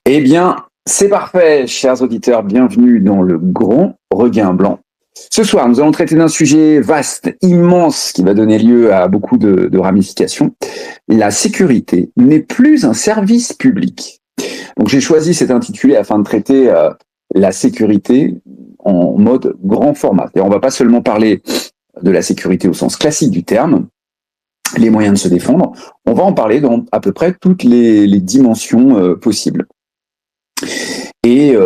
Eh bien, c'est parfait, chers auditeurs, bienvenue dans le Grand Regain Blanc. Ce soir, nous allons traiter d'un sujet vaste, immense, qui va donner lieu à beaucoup de ramifications. La sécurité n'est plus un service public. Donc j'ai choisi cet intitulé afin de traiter la sécurité en mode grand format. Et on va pas seulement parler de la sécurité au sens classique du terme, les moyens de se défendre, on va en parler dans à peu près toutes les dimensions possibles. Et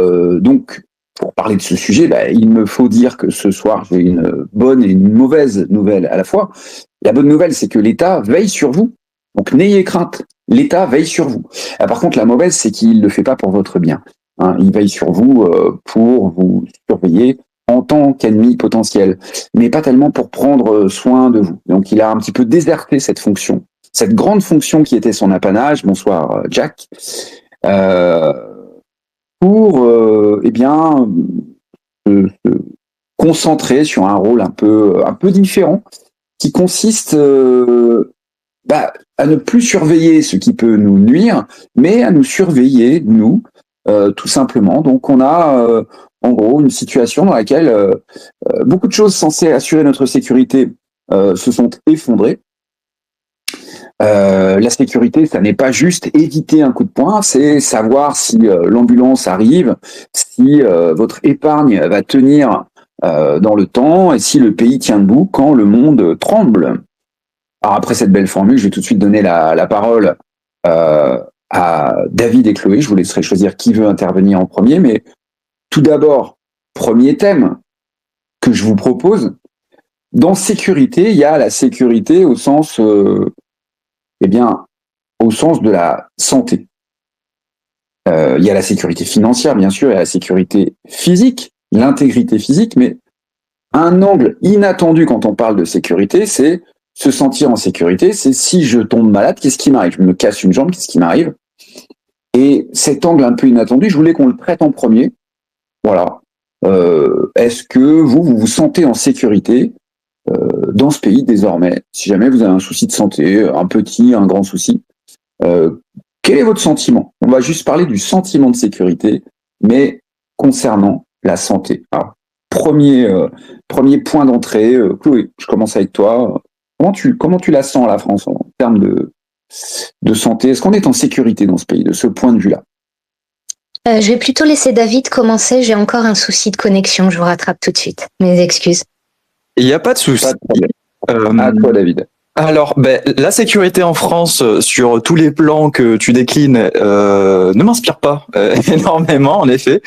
donc, pour parler de ce sujet, il me faut dire que ce soir, j'ai une bonne et une mauvaise nouvelle à la fois. La bonne nouvelle, c'est que l'État veille sur vous. Donc, n'ayez crainte. L'État veille sur vous. Par contre, la mauvaise, c'est qu'il ne le fait pas pour votre bien. Il veille sur vous pour vous surveiller en tant qu'ennemi potentiel, mais pas tellement pour prendre soin de vous. Donc, il a un petit peu déserté cette fonction, cette grande fonction qui était son apanage. Bonsoir, Jack. Pour se concentrer sur un rôle un peu différent, qui consiste à ne plus surveiller ce qui peut nous nuire, mais à nous surveiller, nous, tout simplement. Donc on a en gros une situation dans laquelle beaucoup de choses censées assurer notre sécurité se sont effondrées. La sécurité, ça n'est pas juste éviter un coup de poing, c'est savoir si l'ambulance arrive, si votre épargne va tenir dans le temps et si le pays tient debout quand le monde tremble. Alors après cette belle formule, je vais tout de suite donner la parole à David et Chloé. Je vous laisserai choisir qui veut intervenir en premier, mais tout d'abord, premier thème que je vous propose. Dans sécurité, il y a la sécurité au sens au sens de la santé. Il y a la sécurité financière, bien sûr, il y a la sécurité physique, l'intégrité physique, mais un angle inattendu quand on parle de sécurité, c'est se sentir en sécurité, c'est si je tombe malade, qu'est-ce qui m'arrive? Je me casse une jambe, qu'est-ce qui m'arrive? Et cet angle un peu inattendu, je voulais qu'on le traite en premier. Voilà. Est-ce que vous vous sentez en sécurité dans ce pays désormais, si jamais vous avez un souci de santé, un petit, un grand souci, quel est votre sentiment? On va juste parler du sentiment de sécurité, mais concernant la santé. Alors, premier point d'entrée, Chloé, je commence avec toi. Comment tu la sens, la France, en termes de santé? Est-ce qu'on est en sécurité dans ce pays, de ce point de vue-là? Je vais plutôt laisser David commencer. J'ai encore un souci de connexion. Je vous rattrape tout de suite. Mes excuses. Il n'y a pas de souci. Pas de problème. À toi, David. Alors, la sécurité en France, sur tous les plans que tu déclines, ne m'inspire pas énormément, en effet.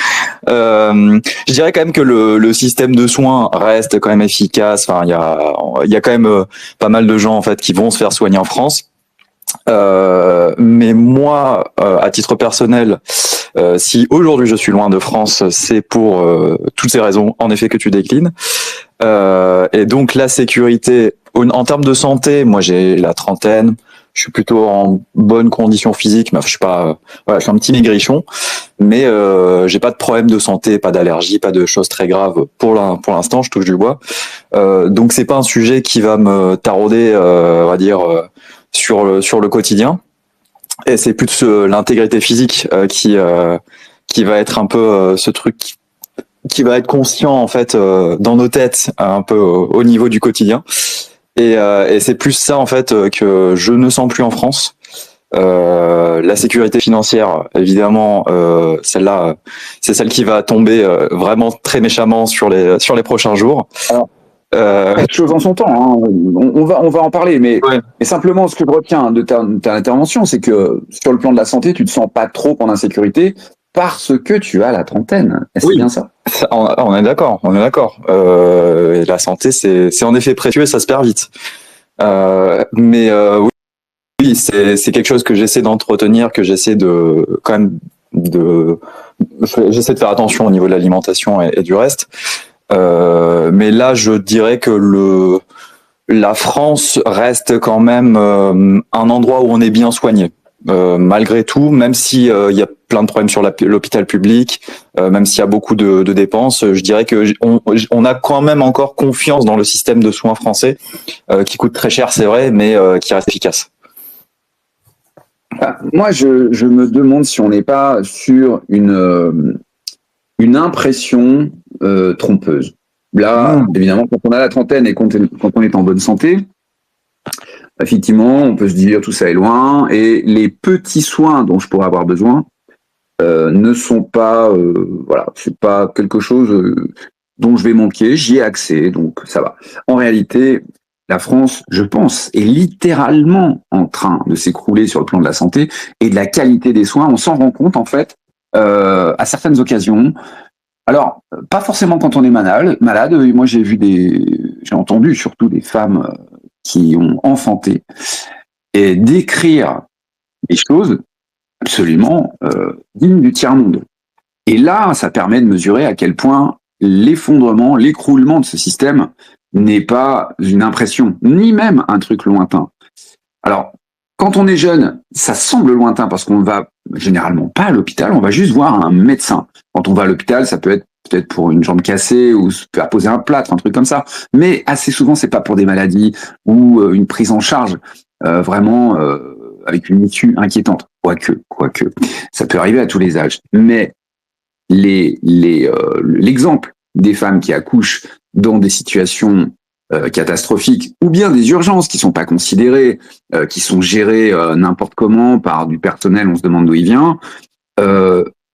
Je dirais quand même que le système de soins reste quand même efficace. Enfin, il y a quand même pas mal de gens en fait qui vont se faire soigner en France. Mais moi, à titre personnel, si aujourd'hui je suis loin de France, c'est pour toutes ces raisons, en effet, que tu déclines. Et donc la sécurité, en termes de santé, moi j'ai la trentaine, je suis plutôt en bonne condition physique, mais je suis pas, je suis un petit maigrichon, mais j'ai pas de problème de santé, pas d'allergie, pas de choses très graves pour l'instant, je touche du bois. Donc c'est pas un sujet qui va me tarauder, on va dire, sur le quotidien. Et c'est plus l'intégrité physique qui va être un peu ce truc qui va être conscient en fait dans nos têtes un peu au niveau du quotidien. Et c'est plus ça en fait que je ne sens plus en France. La sécurité financière, évidemment, celle-là, c'est celle qui va tomber vraiment très méchamment sur les prochains jours. Alors, chaque chose en son temps. Hein. On va en parler, mais simplement ce que je retiens de ta intervention, c'est que sur le plan de la santé, tu te sens pas trop en insécurité parce que tu as la trentaine. Est-ce bien ça? On est d'accord. Et la santé, c'est en effet précieux et ça se perd vite. Oui, c'est quelque chose que j'essaie d'entretenir, que j'essaie j'essaie de faire attention au niveau de l'alimentation et du reste. Mais là, je dirais que la France reste quand même un endroit où on est bien soigné. Malgré tout, même si il y a plein de problèmes sur l'hôpital public, même s'il y a beaucoup de dépenses, je dirais que on a quand même encore confiance dans le système de soins français, qui coûte très cher, c'est vrai, mais qui reste efficace. Moi, je me demande si on n'est pas sur une impression trompeuse. Là, évidemment, quand on a la trentaine et quand on est en bonne santé, effectivement, on peut se dire tout ça est loin et les petits soins dont je pourrais avoir besoin ne sont pas, voilà, c'est pas quelque chose dont je vais manquer. J'y ai accès, donc ça va. En réalité, la France, je pense, est littéralement en train de s'écrouler sur le plan de la santé et de la qualité des soins. On s'en rend compte en fait à certaines occasions. Alors, pas forcément quand on est malade. Moi, j'ai entendu surtout des femmes qui ont enfanté et décrire des choses absolument dignes du tiers-monde. Et là, ça permet de mesurer à quel point l'effondrement, l'écroulement de ce système n'est pas une impression, ni même un truc lointain. Alors, quand on est jeune, ça semble lointain parce qu'on va généralement pas à l'hôpital, on va juste voir un médecin. Quand on va à l'hôpital, ça peut être peut-être pour une jambe cassée ou se faire poser un plâtre, un truc comme ça. Mais assez souvent, c'est pas pour des maladies ou une prise en charge vraiment avec une issue inquiétante. Quoique, ça peut arriver à tous les âges. Mais l'exemple des femmes qui accouchent dans des situations catastrophiques ou bien des urgences qui sont pas considérées, qui sont gérées n'importe comment par du personnel, on se demande d'où il vient,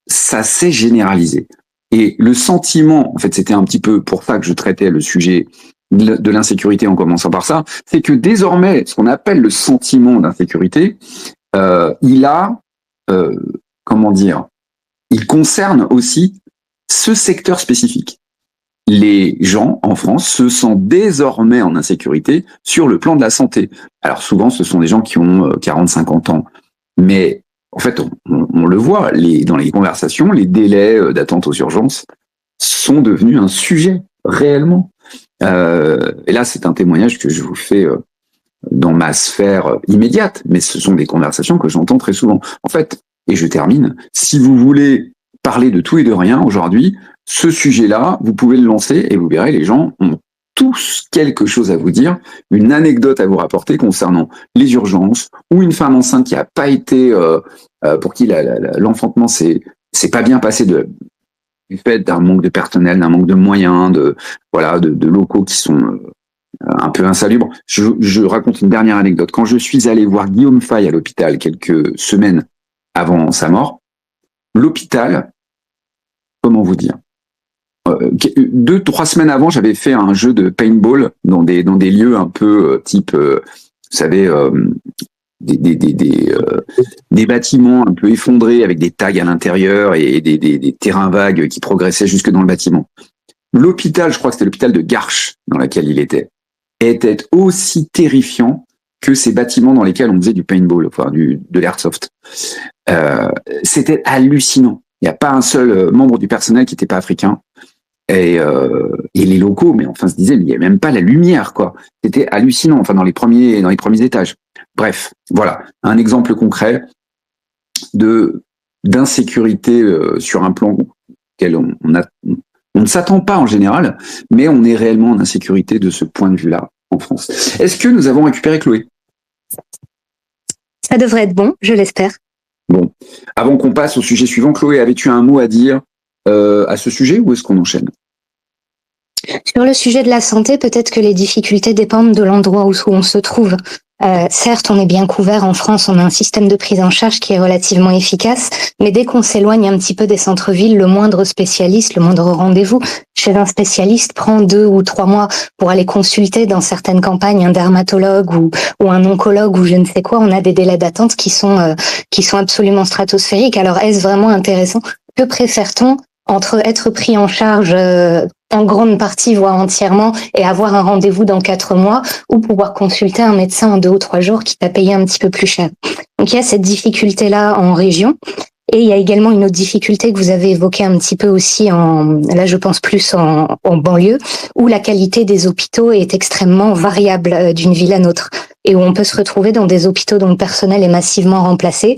ça s'est généralisé. Et le sentiment, en fait, c'était un petit peu pour ça que je traitais le sujet de l'insécurité en commençant par ça, c'est que désormais, ce qu'on appelle le sentiment d'insécurité, il concerne aussi ce secteur spécifique. Les gens en France se sentent désormais en insécurité sur le plan de la santé. Alors souvent, ce sont des gens qui ont 40-50 ans. Mais en fait, on le voit, dans les conversations, les délais d'attente aux urgences sont devenus un sujet, réellement. Et là, c'est un témoignage que je vous fais dans ma sphère immédiate, mais ce sont des conversations que j'entends très souvent. En fait, et je termine, si vous voulez parler de tout et de rien aujourd'hui, ce sujet-là, vous pouvez le lancer et vous verrez, les gens ont tous quelque chose à vous dire, une anecdote à vous rapporter concernant les urgences ou une femme enceinte qui a pas été, pour qui l'enfantement s'est pas bien passé du fait d'un manque de personnel, d'un manque de moyens, de locaux qui sont un peu insalubres. Je raconte une dernière anecdote. Quand je suis allé voir Guillaume Faye à l'hôpital quelques semaines avant sa mort, l'hôpital, comment vous dire, 2-3 semaines avant, j'avais fait un jeu de paintball dans des lieux un peu type, vous savez, des bâtiments un peu effondrés avec des tags à l'intérieur et des terrains vagues qui progressaient jusque dans le bâtiment. L'hôpital, je crois que c'était l'hôpital de Garches dans lequel il était aussi terrifiant que ces bâtiments dans lesquels on faisait du paintball, enfin de l'airsoft. C'était hallucinant. Il n'y a pas un seul membre du personnel qui n'était pas africain. Et les locaux, mais enfin, se disaient, mais il n'y a même pas la lumière, quoi. C'était hallucinant, enfin, dans les premiers étages. Bref, voilà, un exemple concret d'insécurité sur un plan auquel on ne s'attend pas en général, mais on est réellement en insécurité de ce point de vue-là en France. Est-ce que nous avons récupéré Chloé? Ça devrait être bon, je l'espère. Bon, avant qu'on passe au sujet suivant, Chloé, avais-tu un mot à dire à ce sujet ou est-ce qu'on enchaîne? Sur le sujet de la santé, peut-être que les difficultés dépendent de l'endroit où on se trouve. Certes, on est bien couvert en France, on a un système de prise en charge qui est relativement efficace, mais dès qu'on s'éloigne un petit peu des centres-villes, le moindre spécialiste, le moindre rendez-vous chez un spécialiste prend 2 ou 3 mois pour aller consulter dans certaines campagnes un dermatologue ou un oncologue ou je ne sais quoi. On a des délais d'attente qui sont absolument stratosphériques. Alors, est-ce vraiment intéressant? Que préfère-t-on entre être pris en charge en grande partie, voire entièrement, et avoir un rendez-vous dans 4 mois, ou pouvoir consulter un médecin en 2 ou 3 jours qui t'a payé un petit peu plus cher. Donc il y a cette difficulté-là en région, et il y a également une autre difficulté que vous avez évoquée un petit peu aussi là je pense plus en banlieue, où la qualité des hôpitaux est extrêmement variable d'une ville à l'autre, et où on peut se retrouver dans des hôpitaux dont le personnel est massivement remplacé,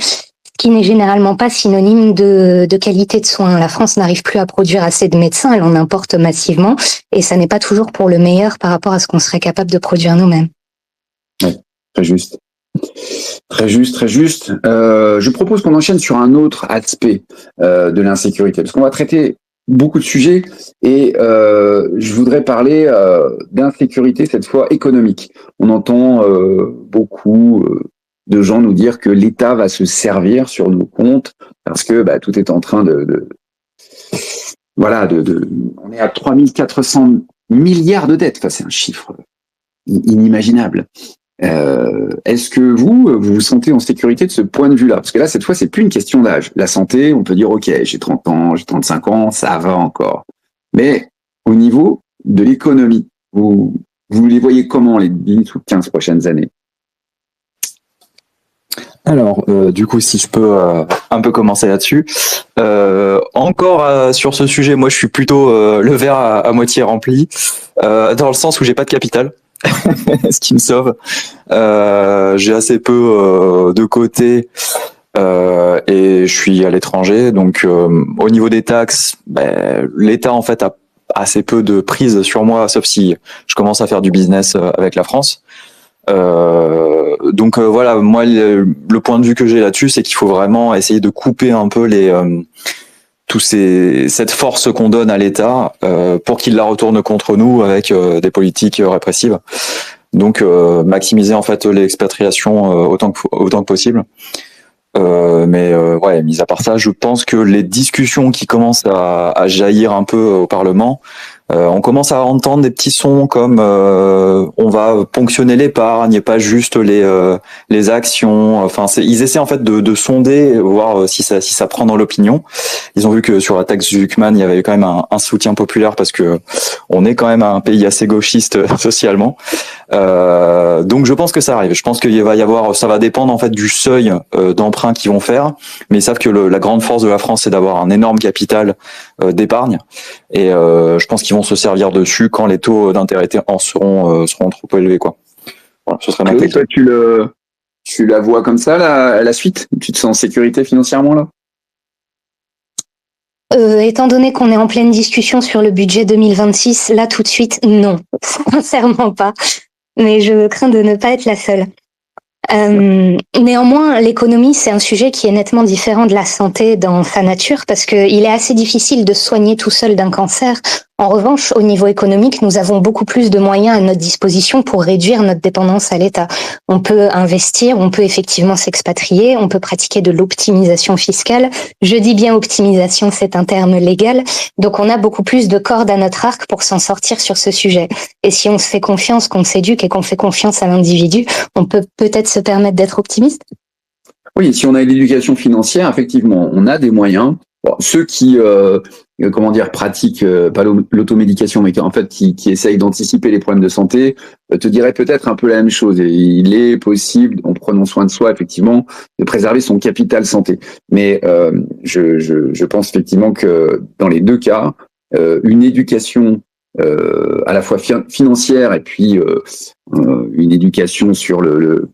qui n'est généralement pas synonyme de qualité de soins. La France n'arrive plus à produire assez de médecins, elle en importe massivement, et ça n'est pas toujours pour le meilleur par rapport à ce qu'on serait capable de produire nous-mêmes. Oui, très juste. Très juste, très juste. Je propose qu'on enchaîne sur un autre aspect de l'insécurité, parce qu'on va traiter beaucoup de sujets et je voudrais parler d'insécurité cette fois économique. On entend beaucoup de gens nous dire que l'État va se servir sur nos comptes parce que tout est en train on est à 3400 milliards de dettes. Enfin, c'est un chiffre inimaginable. Est-ce que vous vous sentez en sécurité de ce point de vue-là? Parce que là, cette fois, c'est plus une question d'âge. La santé, on peut dire, OK, j'ai 30 ans, j'ai 35 ans, ça va encore. Mais au niveau de l'économie, vous les voyez comment les 10 ou 15 prochaines années? Alors, du coup, si je peux un peu commencer là-dessus. Encore sur ce sujet, moi, je suis plutôt le verre à moitié rempli, dans le sens où j'ai pas de capital, ce qui me sauve. J'ai assez peu de côté et je suis à l'étranger. Donc, au niveau des taxes, l'État, en fait, a assez peu de prise sur moi, sauf si je commence à faire du business avec la France. Donc voilà, moi le point de vue que j'ai là-dessus, c'est qu'il faut vraiment essayer de couper un peu cette force qu'on donne à l'État pour qu'il la retourne contre nous avec des politiques répressives. Donc maximiser en fait l'expatriation autant que possible. Ouais, mis à part ça, je pense que les discussions qui commencent à jaillir un peu au Parlement, on commence à entendre des petits sons comme on va ponctionner l'épargne et pas juste les actions. Enfin, ils essaient en fait de sonder, voir si ça prend dans l'opinion. Ils ont vu que sur la taxe Zuckman, il y avait quand même un soutien populaire parce que on est quand même un pays assez gauchiste socialement. Donc je pense que ça arrive. Je pense qu'il va y avoir, ça va dépendre en fait du seuil d'emprunt qu'ils vont faire, mais ils savent que la grande force de la France, c'est d'avoir un énorme capital d'épargne, et je pense qu'ils vont se servir dessus quand les taux d'intérêt seront trop élevés, quoi. Voilà, ce serait ma Toi, tu la vois comme ça, la suite? Tu te sens en sécurité financièrement là? Étant donné qu'on est en pleine discussion sur le budget 2026, là tout de suite, non, sincèrement pas. Mais je crains de ne pas être la seule. Néanmoins, l'économie, c'est un sujet qui est nettement différent de la santé dans sa nature parce qu'il est assez difficile de soigner tout seul d'un cancer. En revanche, au niveau économique, nous avons beaucoup plus de moyens à notre disposition pour réduire notre dépendance à l'État. On peut investir, on peut effectivement s'expatrier, on peut pratiquer de l'optimisation fiscale. Je dis bien optimisation, c'est un terme légal. Donc on a beaucoup plus de cordes à notre arc pour s'en sortir sur ce sujet. Et si on se fait confiance, qu'on s'éduque et qu'on fait confiance à l'individu, on peut peut-être se permettre d'être optimiste. Oui, si on a l'éducation financière, effectivement, on a des moyens. Bon, ceux qui pratiquent pas l'automédication, mais en fait qui essayent d'anticiper les problèmes de santé, te diraient peut-être un peu la même chose. Et il est possible, en prenant soin de soi, effectivement, de préserver son capital santé. Mais je pense effectivement que dans les deux cas, une éducation à la fois financière et puis une éducation sur le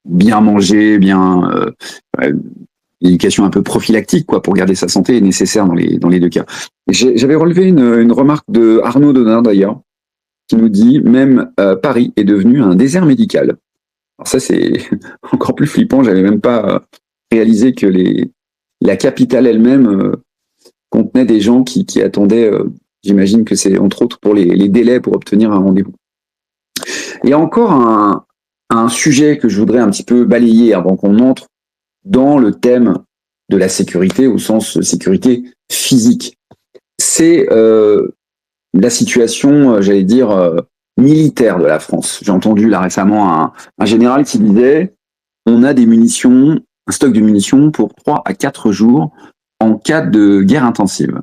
bien manger, l'éducation un peu prophylactique, quoi, pour garder sa santé est nécessaire dans les deux cas. J'avais relevé une remarque de Arnaud Donat, d'ailleurs, qui nous dit même Paris est devenu un désert médical. Alors ça, c'est encore plus flippant. J'avais même pas réalisé que la capitale elle-même contenait des gens qui attendaient. J'imagine que c'est entre autres pour les délais pour obtenir un rendez-vous. Il y a encore un sujet que je voudrais un petit peu balayer avant qu'on entre dans le thème de la sécurité au sens sécurité physique. C'est la situation, j'allais dire, militaire de la France. J'ai entendu là récemment un général qui disait on a des munitions, un stock de munitions pour 3 à 4 jours en cas de guerre intensive.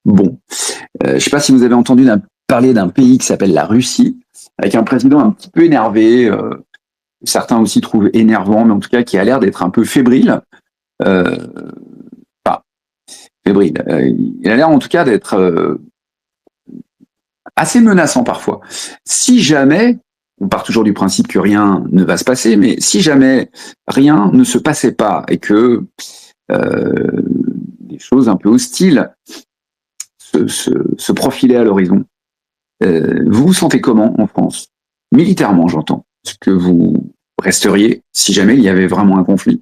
Bon, je ne sais pas si vous avez entendu parler d'un pays qui s'appelle la Russie, avec un président un petit peu énervé, certains aussi trouvent énervant, mais en tout cas qui a l'air d'être un peu fébrile. Fébrile. Il a l'air en tout cas d'être assez menaçant parfois. Si jamais, on part toujours du principe que rien ne va se passer, mais si jamais rien ne se passait pas et que des choses un peu hostiles se profilaient à l'horizon, vous vous sentez comment en France? Militairement, j'entends. Est-ce que vous resteriez si jamais il y avait vraiment un conflit,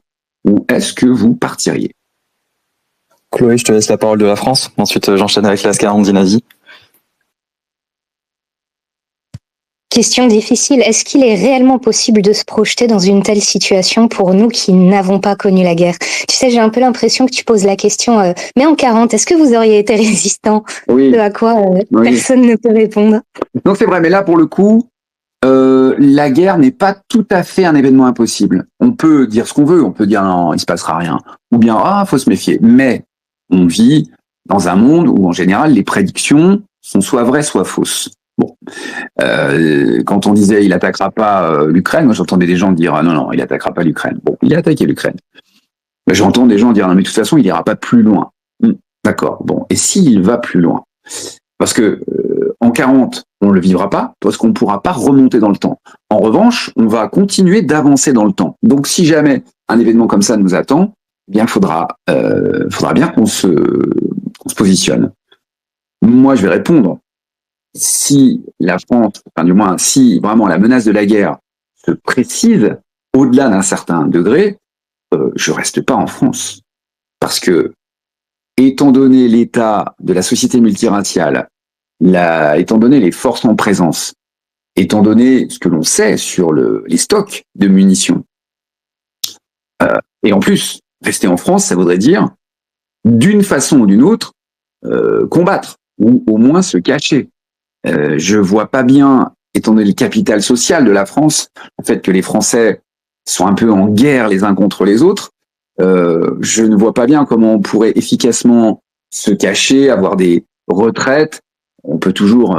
ou est-ce que vous partiriez? Chloé, je te laisse la parole de la France. Ensuite, j'enchaîne avec la Scandinavie. Question difficile. Est-ce qu'il est réellement possible de se projeter dans une telle situation pour nous qui n'avons pas connu la guerre? Tu sais, j'ai un peu l'impression que tu poses la question, mais en 40, est-ce que vous auriez été résistant? Oui. Ce à quoi Oui. personne ne peut répondre. Donc c'est vrai, mais là pour le coup, la guerre n'est pas tout à fait un événement impossible. On peut dire ce qu'on veut, on peut dire non, il se passera rien, ou bien faut se méfier. Mais on vit dans un monde où en général les prédictions sont soit vraies, soit fausses. Bon, quand on disait il attaquera pas l'Ukraine, moi j'entendais des gens dire non, il attaquera pas l'Ukraine. Bon, il a attaqué l'Ukraine. Mais j'entends des gens dire non, mais de toute façon il ira pas plus loin. D'accord. Bon, et s'il va plus loin? Parce que en 40, on le vivra pas, parce qu'on ne pourra pas remonter dans le temps. En revanche, on va continuer d'avancer dans le temps. Donc, si jamais un événement comme ça nous attend, eh bien, faudra bien qu'on se positionne. Moi, je vais répondre. Si la France, enfin du moins, si vraiment la menace de la guerre se précise au-delà d'un certain degré, je reste pas en France, parce que étant donné l'état de la société multiraciale, étant donné les forces en présence, étant donné ce que l'on sait sur les stocks de munitions, et en plus, rester en France, ça voudrait dire, d'une façon ou d'une autre, combattre, ou au moins se cacher. Je vois pas bien, étant donné le capital social de la France, le fait que les Français sont un peu en guerre les uns contre les autres, je ne vois pas bien comment on pourrait efficacement se cacher, avoir des retraites. On peut toujours,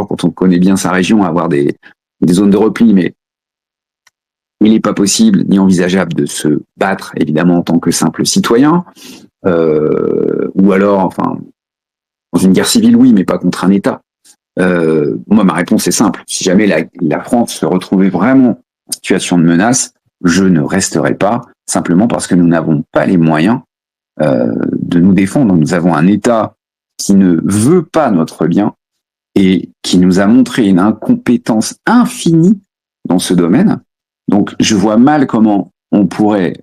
quand on connaît bien sa région, avoir des zones de repli, mais il n'est pas possible ni envisageable de se battre, évidemment, en tant que simple citoyen, ou alors, enfin, dans une guerre civile, oui, mais pas contre un État. Moi, ma réponse est simple. Si jamais la France se retrouvait vraiment en situation de menace, je ne resterai pas, simplement parce que nous n'avons pas les moyens de nous défendre. Nous avons un État qui ne veut pas notre bien et qui nous a montré une incompétence infinie dans ce domaine. Donc, je vois mal comment on pourrait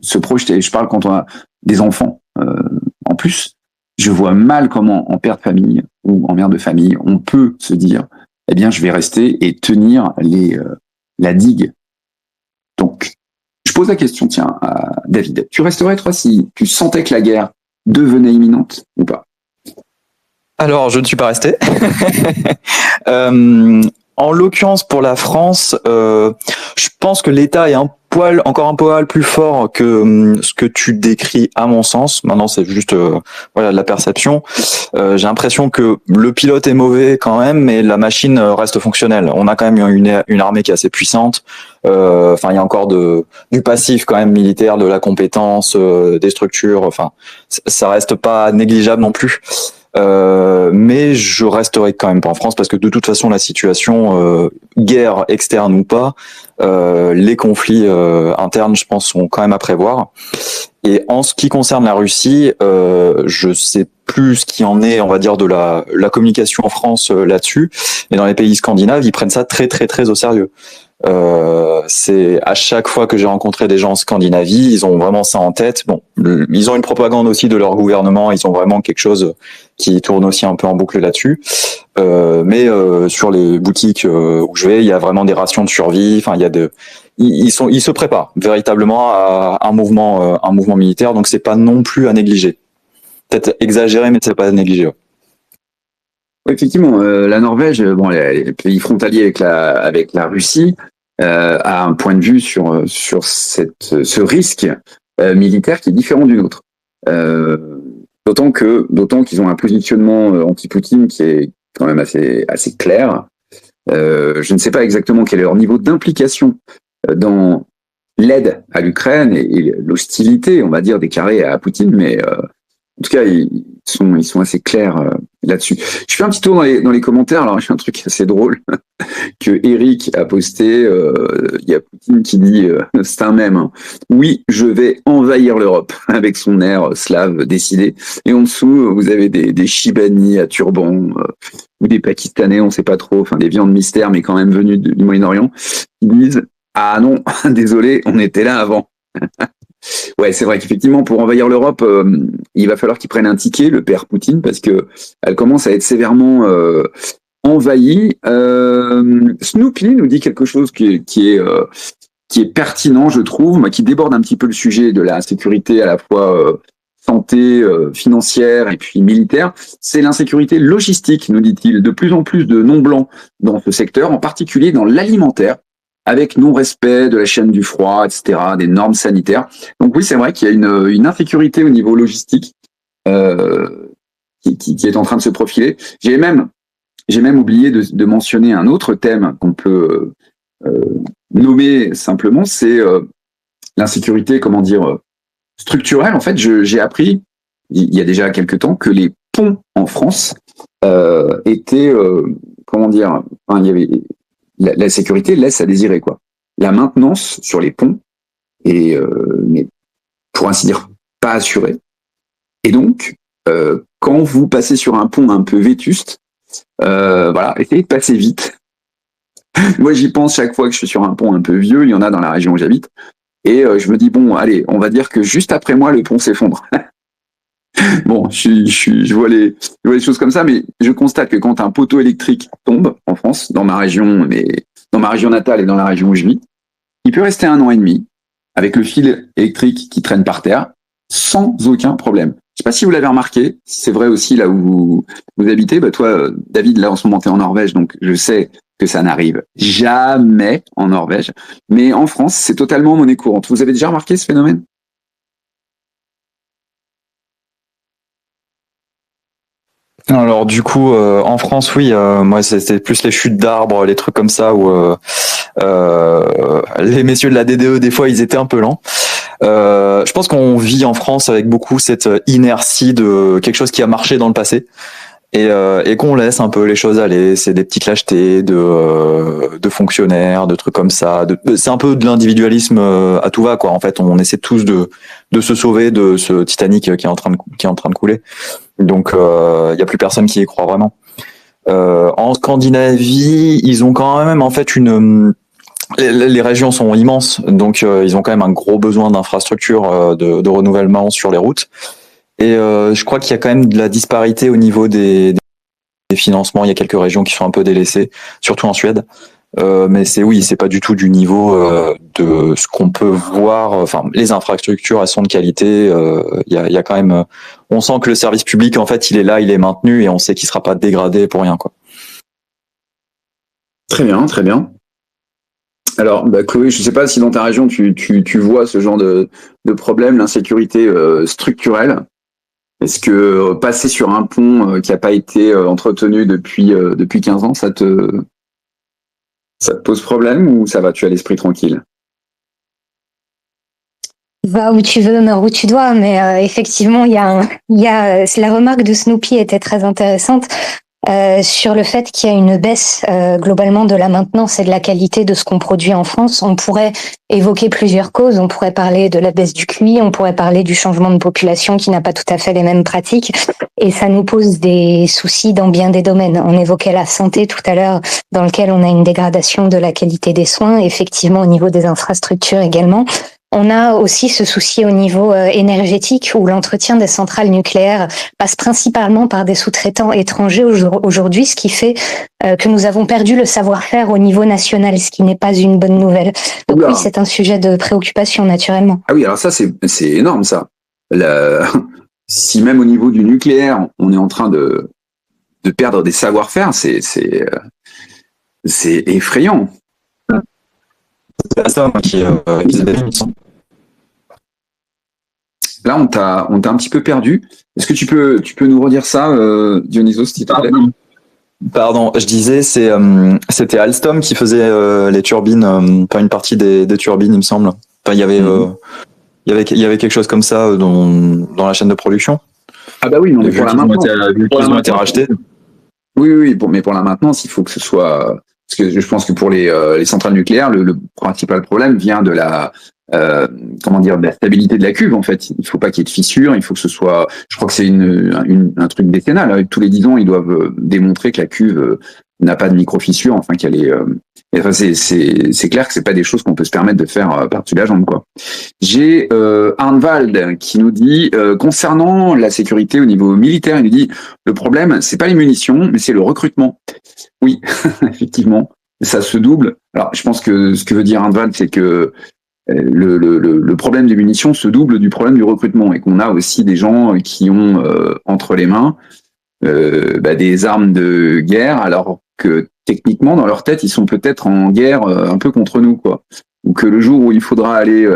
se projeter. Je parle quand on a des enfants en plus. Je vois mal comment, en père de famille ou en mère de famille, on peut se dire, eh bien, je vais rester et tenir la digue. Donc, je pose la question, tiens, à David. Tu resterais, toi, si tu sentais que la guerre devenait imminente ou pas? Alors, je ne suis pas resté. En l'occurrence, pour la France, je pense que l'État est encore un poil plus fort que ce que tu décris à mon sens. Maintenant, c'est juste voilà de la perception. J'ai l'impression que le pilote est mauvais quand même, mais la machine reste fonctionnelle. On a quand même une armée qui est assez puissante. Enfin, il y a encore du passif quand même militaire, de la compétence, des structures. Enfin, ça reste pas négligeable non plus. Mais je resterai quand même pas en France parce que de toute façon la situation, guerre externe ou pas, les conflits internes, je pense, sont quand même à prévoir. Et en ce qui concerne la Russie, je sais plus ce qui en est, on va dire, de la communication en France là-dessus. Mais dans les pays scandinaves, ils prennent ça très très très au sérieux. C'est à chaque fois que j'ai rencontré des gens en Scandinavie, ils ont vraiment ça en tête. Bon, ils ont une propagande aussi de leur gouvernement, ils ont vraiment quelque chose qui tourne aussi un peu en boucle là-dessus. Mais sur les boutiques où je vais, il y a vraiment des rations de survie. Enfin, ils se préparent véritablement à un mouvement militaire. Donc c'est pas non plus à négliger. Peut-être exagéré, mais c'est pas à négliger. Oui, effectivement, la Norvège, bon, les pays frontaliers avec la Russie, a un point de vue sur ce risque militaire qui est différent du nôtre. D'autant qu'ils ont un positionnement anti-Poutine qui est quand même assez clair. Je ne sais pas exactement quel est leur niveau d'implication dans l'aide à l'Ukraine et l'hostilité, on va dire, déclarée à Poutine, mais en tout cas, ils sont assez clairs là-dessus. Je fais un petit tour dans les commentaires. Alors, j'ai un truc assez drôle que Eric a posté. Il y a Poutine qui dit, c'est un mème, hein. Oui, je vais envahir l'Europe, avec son air slave décidé. Et en dessous, vous avez des Chibani à turban ou des Pakistanais, on ne sait pas trop, enfin des viandes mystères, mais quand même venues du Moyen-Orient, qui disent Ah non, désolé, on était là avant. Ouais, c'est vrai qu'effectivement, pour envahir l'Europe, il va falloir qu'il prenne un ticket, le père Poutine, parce que elle commence à être sévèrement envahie. Snoopy nous dit quelque chose qui est pertinent, je trouve, moi, qui déborde un petit peu le sujet de la sécurité à la fois santé, financière et puis militaire. C'est l'insécurité logistique, nous dit-il. De plus en plus de non-blancs dans ce secteur, en particulier dans l'alimentaire, avec non-respect de la chaîne du froid, etc., des normes sanitaires. Donc oui, c'est vrai qu'il y a une insécurité au niveau logistique qui est en train de se profiler. J'ai même oublié de mentionner un autre thème qu'on peut nommer simplement, c'est l'insécurité, comment dire, structurelle. En fait, j'ai appris, il y a déjà quelques temps, que les ponts en France étaient, comment dire, enfin, il y avait la sécurité laisse à désirer, quoi. La maintenance sur les ponts est, mais pour ainsi dire, pas assurée. Et donc, quand vous passez sur un pont un peu vétuste, voilà, essayez de passer vite. Moi, j'y pense chaque fois que je suis sur un pont un peu vieux. Il y en a dans la région où j'habite. Et je me dis, bon, allez, on va dire que juste après moi, le pont s'effondre. Bon, je vois les choses comme ça, mais je constate que quand un poteau électrique tombe en France, dans ma région natale et dans la région où je vis, il peut rester 1 an et demi avec le fil électrique qui traîne par terre sans aucun problème. Je sais pas si vous l'avez remarqué, c'est vrai aussi là où vous habitez. Bah toi, David, là en ce moment t'es en Norvège, donc je sais que ça n'arrive jamais en Norvège, mais en France c'est totalement monnaie courante. Vous avez déjà remarqué ce phénomène ? Alors du coup, en France, oui, moi c'était plus les chutes d'arbres, les trucs comme ça où les messieurs de la DDE des fois ils étaient un peu lents. Je pense qu'on vit en France avec beaucoup cette inertie de quelque chose qui a marché dans le passé et qu'on laisse un peu les choses aller. C'est des petites lâchetés de fonctionnaires, de trucs comme ça. C'est un peu de l'individualisme à tout va, quoi. En fait, on essaie tous de se sauver de ce Titanic qui est en train de couler. Donc, il y a plus personne qui y croit vraiment. En Scandinavie, ils ont quand même en fait les régions sont immenses, donc ils ont quand même un gros besoin d'infrastructures de renouvellement sur les routes. Et je crois qu'il y a quand même de la disparité au niveau des financements. Il y a quelques régions qui sont un peu délaissées, surtout en Suède. Mais c'est pas du tout du niveau de ce qu'on peut voir. Enfin, les infrastructures, elles sont de qualité. Il y a quand même, on sent que le service public, en fait, il est là, il est maintenu, et on sait qu'il sera pas dégradé pour rien, quoi. Très bien, très bien. Alors, bah, Chloé, je sais pas si dans ta région tu vois ce genre de problème, l'insécurité structurelle. Est-ce que passer sur un pont qui n'a pas été entretenu depuis 15 ans, ça te pose problème ou ça va, tu as l'esprit tranquille? Va où tu veux, meurs où tu dois, mais effectivement, il y a la remarque de Snoopy était très intéressante sur le fait qu'il y a une baisse globalement de la maintenance et de la qualité de ce qu'on produit en France. On pourrait évoquer plusieurs causes. On pourrait parler de la baisse du QI, on pourrait parler du changement de population qui n'a pas tout à fait les mêmes pratiques, et ça nous pose des soucis dans bien des domaines. On évoquait la santé tout à l'heure, dans lequel on a une dégradation de la qualité des soins, effectivement au niveau des infrastructures également. On a aussi ce souci au niveau énergétique où l'entretien des centrales nucléaires passe principalement par des sous-traitants étrangers aujourd'hui, ce qui fait que nous avons perdu le savoir-faire au niveau national, ce qui n'est pas une bonne nouvelle. Donc oui, c'est un sujet de préoccupation naturellement. Ah oui, alors ça c'est énorme ça. Si même au niveau du nucléaire, on est en train de perdre des savoir-faire, c'est effrayant. C'est ça qui Là, on t'a un petit peu perdu. Est-ce que tu peux nous redire ça, Dionysos, s'il te plaît? Pardon, je disais, c'était Alstom qui faisait les turbines, pas une partie des turbines, il me semble. Enfin, il y avait quelque chose comme ça dans la chaîne de production. Ah bah oui, non, mais pour la maintenance, ils ont été rachetés. Oui, mais pour la maintenance, il faut que ce soit. Parce que je pense que pour les centrales nucléaires, le principal problème vient de la de la stabilité de la cuve, en fait. Il faut pas qu'il y ait de fissures, il faut que ce soit, je crois que c'est un truc décennal. Tous les 10 ans, ils doivent démontrer que la cuve n'a pas de micro-fissure, enfin qu'elle est... enfin, c'est clair que c'est pas des choses qu'on peut se permettre de faire par-dessus la jambe, quoi. J'ai Arnwald qui nous dit, concernant la sécurité au niveau militaire, il nous dit, le problème, c'est pas les munitions, mais c'est le recrutement. Oui, effectivement, ça se double. Alors, je pense que ce que veut dire Arnwald, c'est que le problème des munitions se double du problème du recrutement et qu'on a aussi des gens qui ont entre les mains des armes de guerre, alors que techniquement dans leur tête ils sont peut-être en guerre un peu contre nous, quoi. Ou que le jour où il faudra aller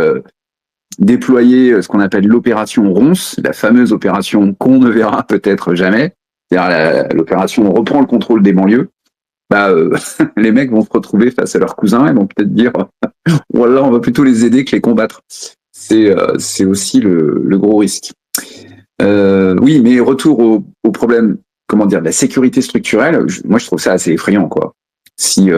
déployer ce qu'on appelle l'opération Ronce, la fameuse opération qu'on ne verra peut-être jamais, c'est-à-dire l'opération on reprend le contrôle des banlieues, les mecs vont se retrouver face à leurs cousins et vont peut-être dire voilà, on va plutôt les aider que les combattre. C'est aussi le gros risque. Oui, mais retour au problème, comment dire, de la sécurité structurelle. Moi, je trouve ça assez effrayant, quoi. Si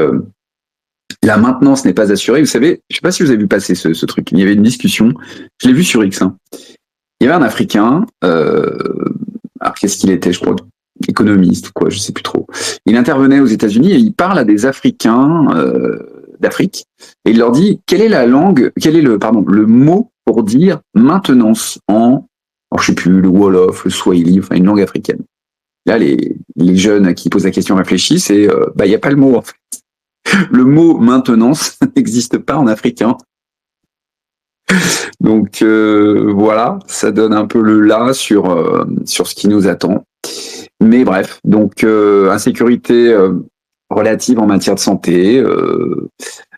la maintenance n'est pas assurée, vous savez, je sais pas si vous avez vu passer ce truc. Il y avait une discussion, je l'ai vu sur X. Hein. Il y avait un Africain. Alors qu'est-ce qu'il était, je crois, économiste ou quoi, je sais plus trop. Il intervenait aux États-Unis et il parle à des Africains d'Afrique et il leur dit quelle est le mot pour dire maintenance en, alors je sais plus, le Wolof, le Swahili, enfin une langue africaine. Là, les jeunes qui posent la question réfléchissent et il y a pas le mot en fait. Le mot maintenance n'existe pas en africain. Donc voilà, ça donne un peu le là sur ce qui nous attend. Mais bref, donc insécurité relative en matière de santé,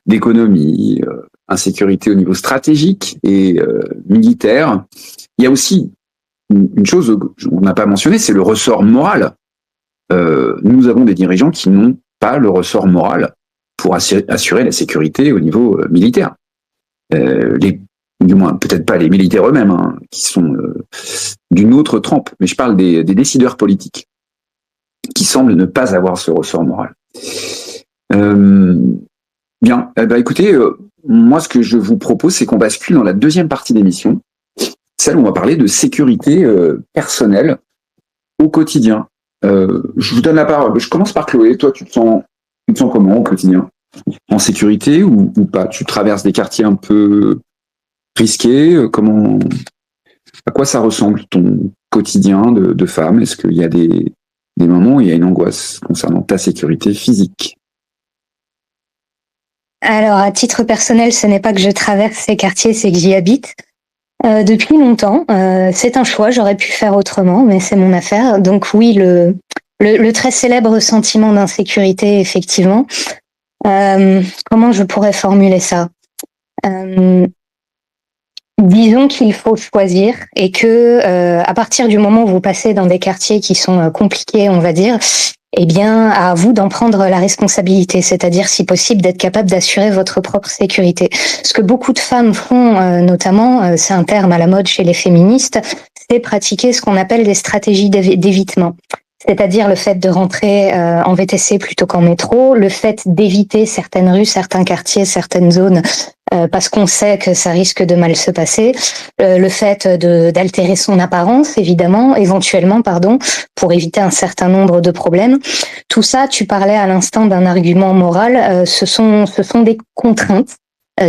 d'économie, insécurité au niveau stratégique et militaire. Il y a aussi une chose qu'on n'a pas mentionnée, c'est le ressort moral. Nous avons des dirigeants qui n'ont pas le ressort moral pour assurer la sécurité au niveau militaire. Du moins, peut-être pas les militaires eux-mêmes, hein, qui sont d'une autre trempe, mais je parle des décideurs politiques, qui semblent ne pas avoir ce ressort moral. Bien, écoutez, moi ce que je vous propose, c'est qu'on bascule dans la deuxième partie d'émission, celle où on va parler de sécurité personnelle au quotidien. Je vous donne la parole, je commence par Chloé, toi tu te sens comment au quotidien? En sécurité ou pas? Tu traverses des quartiers un peu risqués, à quoi ça ressemble ton quotidien de femme? Est-ce qu'il y a des moments où il y a une angoisse concernant ta sécurité physique? Alors, à titre personnel, ce n'est pas que je traverse ces quartiers, c'est que j'y habite depuis longtemps. C'est un choix, j'aurais pu faire autrement, mais c'est mon affaire. Donc oui, le très célèbre sentiment d'insécurité, effectivement. Comment je pourrais formuler ça? Disons qu'il faut choisir et que à partir du moment où vous passez dans des quartiers qui sont compliqués, on va dire, eh bien, à vous d'en prendre la responsabilité, c'est-à-dire, si possible, d'être capable d'assurer votre propre sécurité. Ce que beaucoup de femmes font, notamment, c'est un terme à la mode chez les féministes, c'est pratiquer ce qu'on appelle des stratégies d'évitement. C'est-à-dire le fait de rentrer en VTC plutôt qu'en métro, le fait d'éviter certaines rues, certains quartiers, certaines zones, parce qu'on sait que ça risque de mal se passer, le fait d'altérer son apparence, éventuellement, pour éviter un certain nombre de problèmes. Tout ça, tu parlais à l'instant d'un argument moral, ce sont des contraintes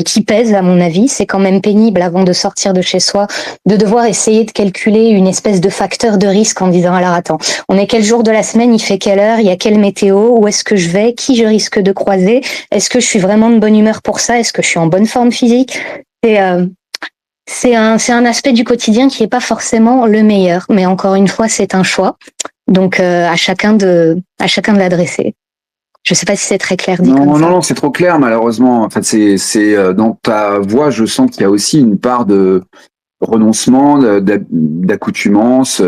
qui pèsent, à mon avis. C'est quand même pénible, avant de sortir de chez soi, de devoir essayer de calculer une espèce de facteur de risque en disant, alors attends, on est quel jour de la semaine, il fait quelle heure, il y a quelle météo, où est-ce que je vais, qui je risque de croiser, est-ce que je suis vraiment de bonne humeur pour ça, est-ce que je suis en bonne forme physique? C'est un aspect du quotidien qui est pas forcément le meilleur, mais encore une fois, c'est un choix. Donc à chacun de l'adresser. Je sais pas si c'est très clair dit comme ça. Non, c'est trop clair malheureusement. En fait, c'est dans ta voix, je sens qu'il y a aussi une part de renoncement, d'accoutumance.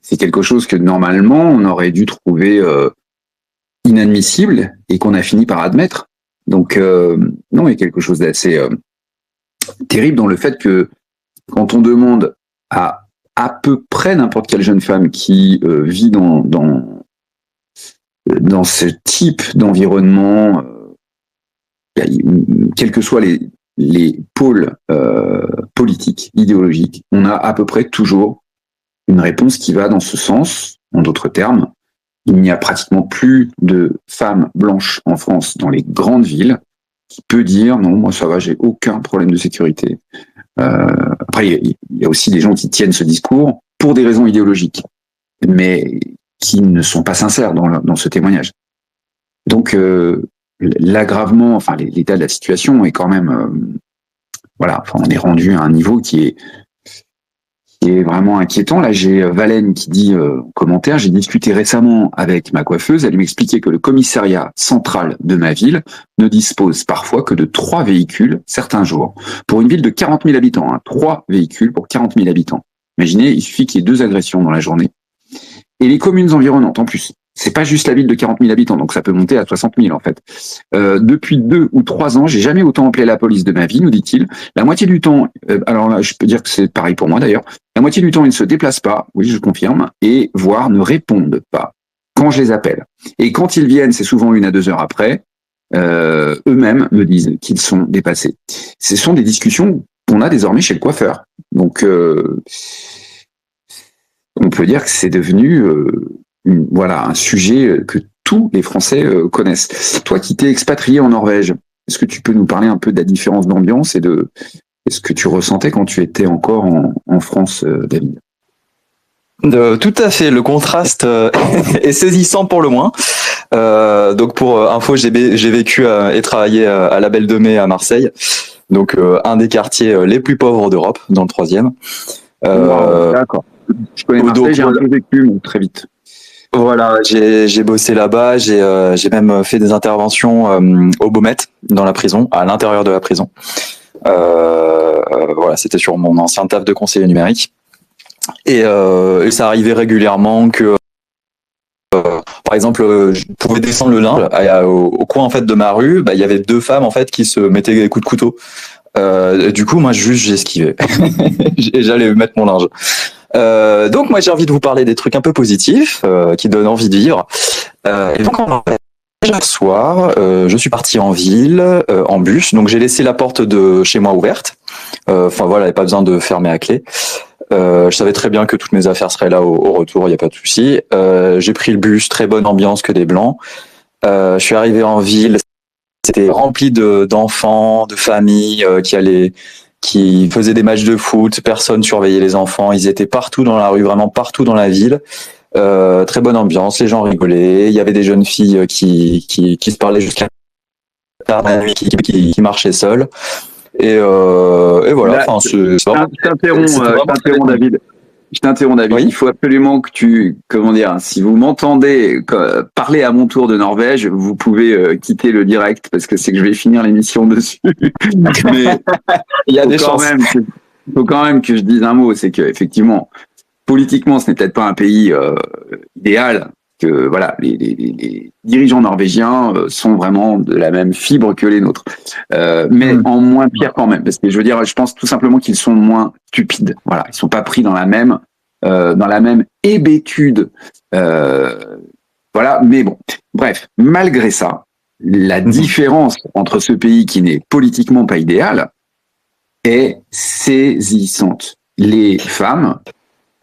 C'est quelque chose que normalement on aurait dû trouver inadmissible et qu'on a fini par admettre. Donc non, il y a quelque chose d'assez terrible dans le fait que quand on demande à peu près n'importe quelle jeune femme qui vit dans ce type d'environnement, quels que soient les pôles politiques, idéologiques, on a à peu près toujours une réponse qui va dans ce sens, en d'autres termes, Il n'y a pratiquement plus de femmes blanches en France dans les grandes villes qui peut dire non, moi ça va, j'ai aucun problème de sécurité. Après, il y a aussi des gens qui tiennent ce discours pour des raisons idéologiques, mais qui ne sont pas sincères dans ce témoignage. Donc, l'aggravement, enfin l'état de la situation est quand même, voilà, enfin, on est rendu à un niveau qui est vraiment inquiétant. Là, j'ai Valène qui dit en commentaire, j'ai discuté récemment avec ma coiffeuse, elle m'expliquait que le commissariat central de ma ville ne dispose parfois que de 3 véhicules certains jours. Pour une ville de 40 000 habitants, 3 véhicules pour 40 000 habitants. Imaginez, il suffit qu'il y ait 2 agressions dans la journée. Et les communes environnantes en plus. C'est pas juste la ville de 40 000 habitants, donc ça peut monter à 60 000 en fait. Depuis 2 ou 3 ans, j'ai jamais autant appelé la police de ma vie, nous dit-il. La moitié du temps, alors là, je peux dire que c'est pareil pour moi d'ailleurs, la moitié du temps, ils ne se déplacent pas, oui, je confirme, et voire ne répondent pas quand je les appelle. Et quand ils viennent, c'est souvent 1 à 2 heures après, eux-mêmes me disent qu'ils sont dépassés. Ce sont des discussions qu'on a désormais chez le coiffeur. Donc, on peut dire que c'est devenu voilà, un sujet que tous les Français connaissent. Toi qui t'es expatrié en Norvège, est-ce que tu peux nous parler un peu de la différence d'ambiance et de ce que tu ressentais quand tu étais encore en France, David? Tout à fait, le contraste est saisissant pour le moins. Donc pour info, j'ai vécu et travaillé à la Belle de Mai à Marseille, donc un des quartiers les plus pauvres d'Europe, dans le 3e. D'accord. Je connais Marseille, j'ai un peu vécu, mais très vite. Voilà, j'ai bossé là-bas, j'ai même fait des interventions au Beaumet, dans la prison, à l'intérieur de la prison. Voilà, c'était sur mon ancien taf de conseiller numérique. Et ça arrivait régulièrement que, par exemple, je pouvais descendre le linge au coin en fait de ma rue, il y avait 2 femmes en fait qui se mettaient des coups de couteau. Du coup, moi, j'esquivais. J'allais mettre mon linge. Donc, moi, j'ai envie de vous parler des trucs un peu positifs, qui donnent envie de vivre. Et donc, hier soir, je suis parti en ville, en bus. Donc, j'ai laissé la porte de chez moi ouverte. Enfin, voilà, il n'y avait pas besoin de fermer à clé. Je savais très bien que toutes mes affaires seraient là au retour, il n'y a pas de souci. J'ai pris le bus, très bonne ambiance, que des blancs. Je suis arrivé en ville. C'était rempli d'enfants, de familles qui faisaient des matchs de foot. Personne surveillait les enfants. Ils étaient partout dans la rue, vraiment partout dans la ville. Très bonne ambiance. Les gens rigolaient. Il y avait des jeunes filles qui se parlaient jusqu'à tard la nuit, qui marchaient seules. Et voilà. Enfin, je t'interromps, David. Je t'interromps, David. Oui. Il faut absolument que si vous m'entendez parler à mon tour de Norvège, vous pouvez quitter le direct parce que c'est que je vais finir l'émission dessus. Mais il y a des chances. Il faut quand même que je dise un mot, c'est que effectivement, politiquement, ce n'est peut-être pas un pays idéal. Que voilà, les dirigeants norvégiens sont vraiment de la même fibre que les nôtres, mais en moins pire quand même, parce que je veux dire, je pense tout simplement qu'ils sont moins stupides. Voilà, ils sont pas pris dans la même hébétude. Voilà, mais bon, bref, malgré ça, la différence entre ce pays qui n'est politiquement pas idéal est saisissante. Les femmes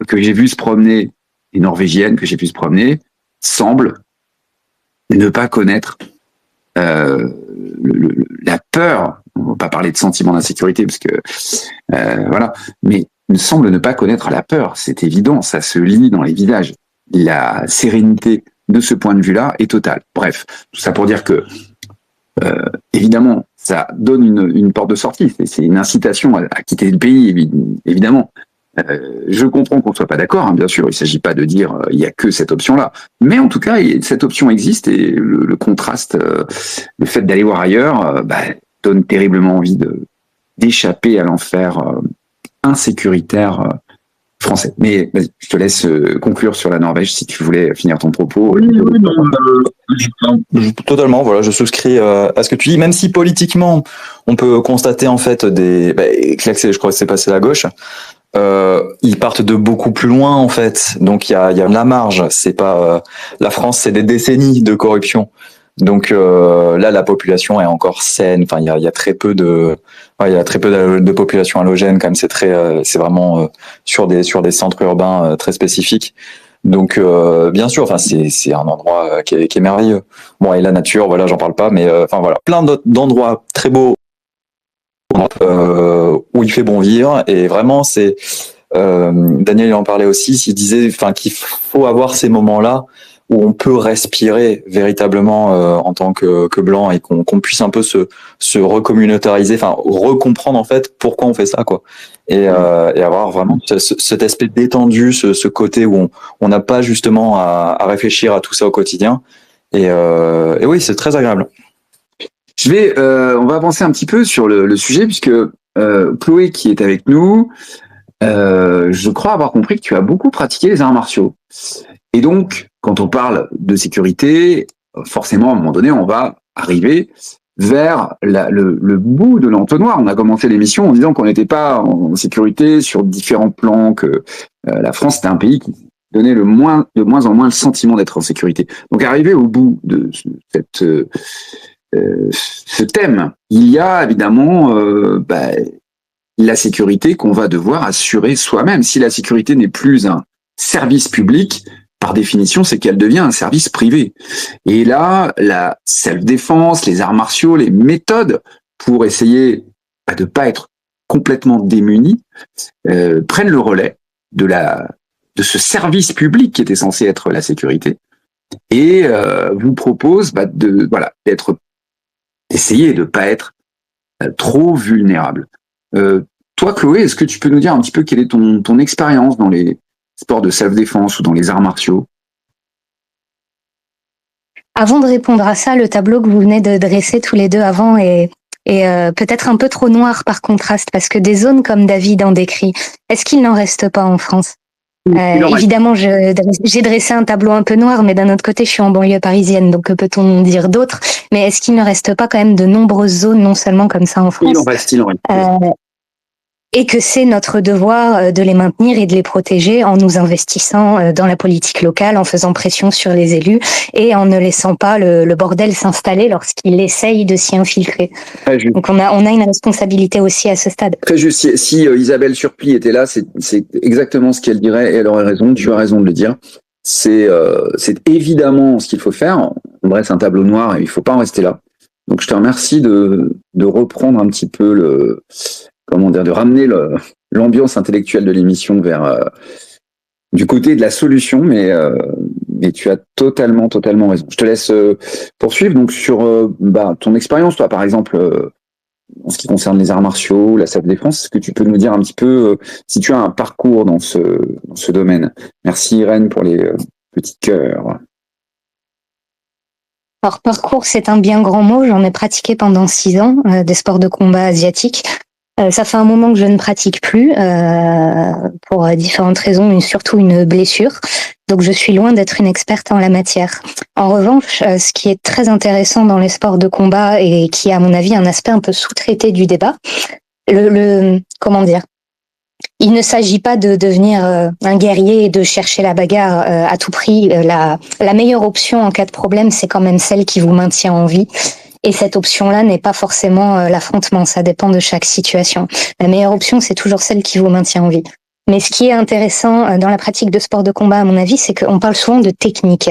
que j'ai vues se promener, les Norvégiennes que j'ai pu se promener, semblent ne pas connaître la peur. On va pas parler de sentiment d'insécurité parce que voilà, mais il semble ne pas connaître la peur. C'est évident, ça se lit dans les visages. La sérénité de ce point de vue-là est totale. Bref, tout ça pour dire que évidemment, ça donne une porte de sortie. C'est une incitation à quitter le pays, évidemment. Je comprends qu'on soit pas d'accord, bien sûr. Il s'agit pas de dire il y a que cette option-là, mais en tout cas, cette option existe et le contraste, le fait d'aller voir ailleurs, donne terriblement envie d'échapper à l'enfer insécuritaire français. Mais vas-y, je te laisse conclure sur la Norvège si tu voulais finir ton propos. Oui, totalement. Voilà, je souscris à ce que tu dis. Même si politiquement, on peut constater en fait je crois que c'est passé à gauche. Ils partent de beaucoup plus loin en fait, donc il y a la marge. C'est pas la France, c'est des décennies de corruption. Donc là, la population est encore saine. Enfin, il y a très peu de population halogène quand même. C'est vraiment sur des centres urbains très spécifiques. Donc bien sûr, enfin c'est un endroit qui est merveilleux. Bon, et la nature, voilà, j'en parle pas, mais enfin voilà, plein d'endroits très beaux où il fait bon vivre. Et vraiment, c'est Daniel il en parlait aussi, il disait enfin qu'il faut avoir ces moments-là où on peut respirer véritablement en tant que blanc et qu'on puisse un peu se recommunautariser, enfin recomprendre en fait pourquoi on fait ça, quoi. Et avoir vraiment cet aspect détendu, ce côté où on n'a pas justement à réfléchir à tout ça au quotidien. Et oui, c'est très agréable. On va avancer un petit peu sur le sujet puisque Chloé qui est avec nous, je crois avoir compris que tu as beaucoup pratiqué les arts martiaux. Et donc, quand on parle de sécurité, forcément, à un moment donné, on va arriver vers le bout de l'entonnoir. On a commencé l'émission en disant qu'on n'était pas en sécurité sur différents plans, que la France était un pays qui donnait de moins en moins le sentiment d'être en sécurité. Donc, arrivé au bout de ce thème, il y a évidemment la sécurité qu'on va devoir assurer soi-même. Si la sécurité n'est plus un service public, par définition, c'est qu'elle devient un service privé. Et là, la self-défense, les arts martiaux, les méthodes pour essayer de ne pas être complètement démunis prennent le relais de ce service public qui était censé être la sécurité et vous propose d'essayer de ne pas être trop vulnérable. Toi, Chloé, est-ce que tu peux nous dire un petit peu quelle est ton expérience dans les sports de self-défense ou dans les arts martiaux? Avant de répondre à ça, le tableau que vous venez de dresser tous les deux avant est peut-être un peu trop noir par contraste, parce que des zones comme David en décrit, est-ce qu'il n'en reste pas en France? Évidemment, j'ai dressé un tableau un peu noir, mais d'un autre côté, je suis en banlieue parisienne, donc que peut-on dire d'autre? Mais est-ce qu'il ne reste pas quand même de nombreuses zones, non seulement comme ça en France? Il en reste. Et que c'est notre devoir de les maintenir et de les protéger en nous investissant dans la politique locale, en faisant pression sur les élus et en ne laissant pas le bordel s'installer lorsqu'il essaye de s'y infiltrer. Donc on a une responsabilité aussi à ce stade. Très juste, si Isabelle Surplis était là, c'est exactement ce qu'elle dirait et elle aurait raison, tu as raison de le dire. C'est évidemment ce qu'il faut faire. On dresse un tableau noir et il ne faut pas en rester là. Donc je te remercie de reprendre un petit peu de ramener l'ambiance intellectuelle de l'émission vers du côté de la solution, mais tu as totalement raison. Je te laisse poursuivre donc sur ton expérience, toi, par exemple, en ce qui concerne les arts martiaux, la self-défense. Est-ce que tu peux nous dire un petit peu si tu as un parcours dans ce domaine? Merci Irène pour les petits cœurs. Alors, parcours, c'est un bien grand mot. J'en ai pratiqué pendant 6 ans des sports de combat asiatiques. Ça fait un moment que je ne pratique plus pour différentes raisons, surtout une blessure. Donc je suis loin d'être une experte en la matière. En revanche, ce qui est très intéressant dans les sports de combat et qui est à mon avis un aspect un peu sous-traité du débat, comment dire, il ne s'agit pas de devenir un guerrier et de chercher la bagarre à tout prix. La meilleure option en cas de problème, c'est quand même celle qui vous maintient en vie. Et cette option-là n'est pas forcément l'affrontement, ça dépend de chaque situation. La meilleure option, c'est toujours celle qui vous maintient en vie. Mais ce qui est intéressant dans la pratique de sport de combat, à mon avis, c'est qu'on parle souvent de technique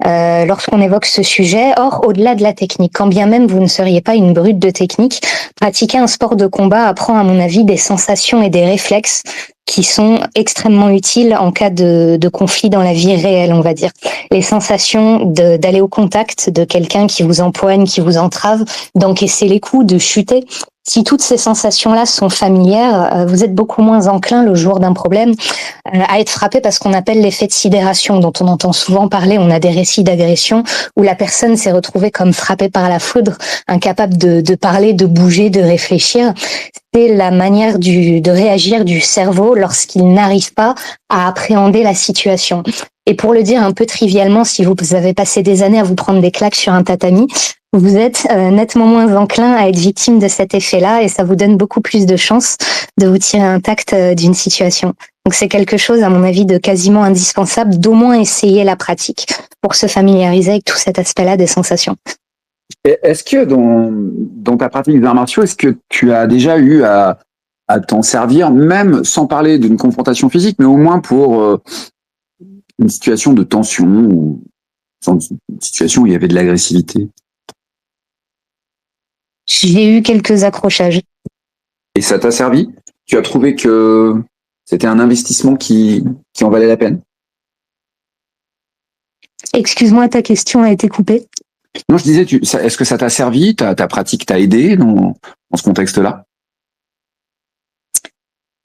lorsqu'on évoque ce sujet. Or, au-delà de la technique, quand bien même vous ne seriez pas une brute de technique, pratiquer un sport de combat apprend, à mon avis, des sensations et des réflexes qui sont extrêmement utiles en cas de conflit dans la vie réelle, on va dire. Les sensations d'aller au contact de quelqu'un qui vous empoigne, qui vous entrave, d'encaisser les coups, de chuter. Si toutes ces sensations-là sont familières, vous êtes beaucoup moins enclin le jour d'un problème à être frappé par ce qu'on appelle l'effet de sidération, dont on entend souvent parler. On a des récits d'agression où la personne s'est retrouvée comme frappée par la foudre, incapable de parler, de bouger, de réfléchir. C'est la manière de réagir du cerveau lorsqu'il n'arrive pas à appréhender la situation. Et pour le dire un peu trivialement, si vous avez passé des années à vous prendre des claques sur un tatami, vous êtes nettement moins enclin à être victime de cet effet-là et ça vous donne beaucoup plus de chances de vous tirer intact d'une situation. Donc c'est quelque chose, à mon avis, de quasiment indispensable d'au moins essayer la pratique pour se familiariser avec tout cet aspect-là des sensations. Est-ce que dans ta pratique des arts martiaux, est-ce que tu as déjà eu à t'en servir, même sans parler d'une confrontation physique, mais au moins pour une situation de tension ou une situation où il y avait de l'agressivité? J'ai eu quelques accrochages. Et ça t'a servi? Tu as trouvé que c'était un investissement qui en valait la peine? Excuse-moi, ta question a été coupée. Non, je disais, est-ce que ça t'a servi? Ta pratique t'a aidé dans ce contexte-là?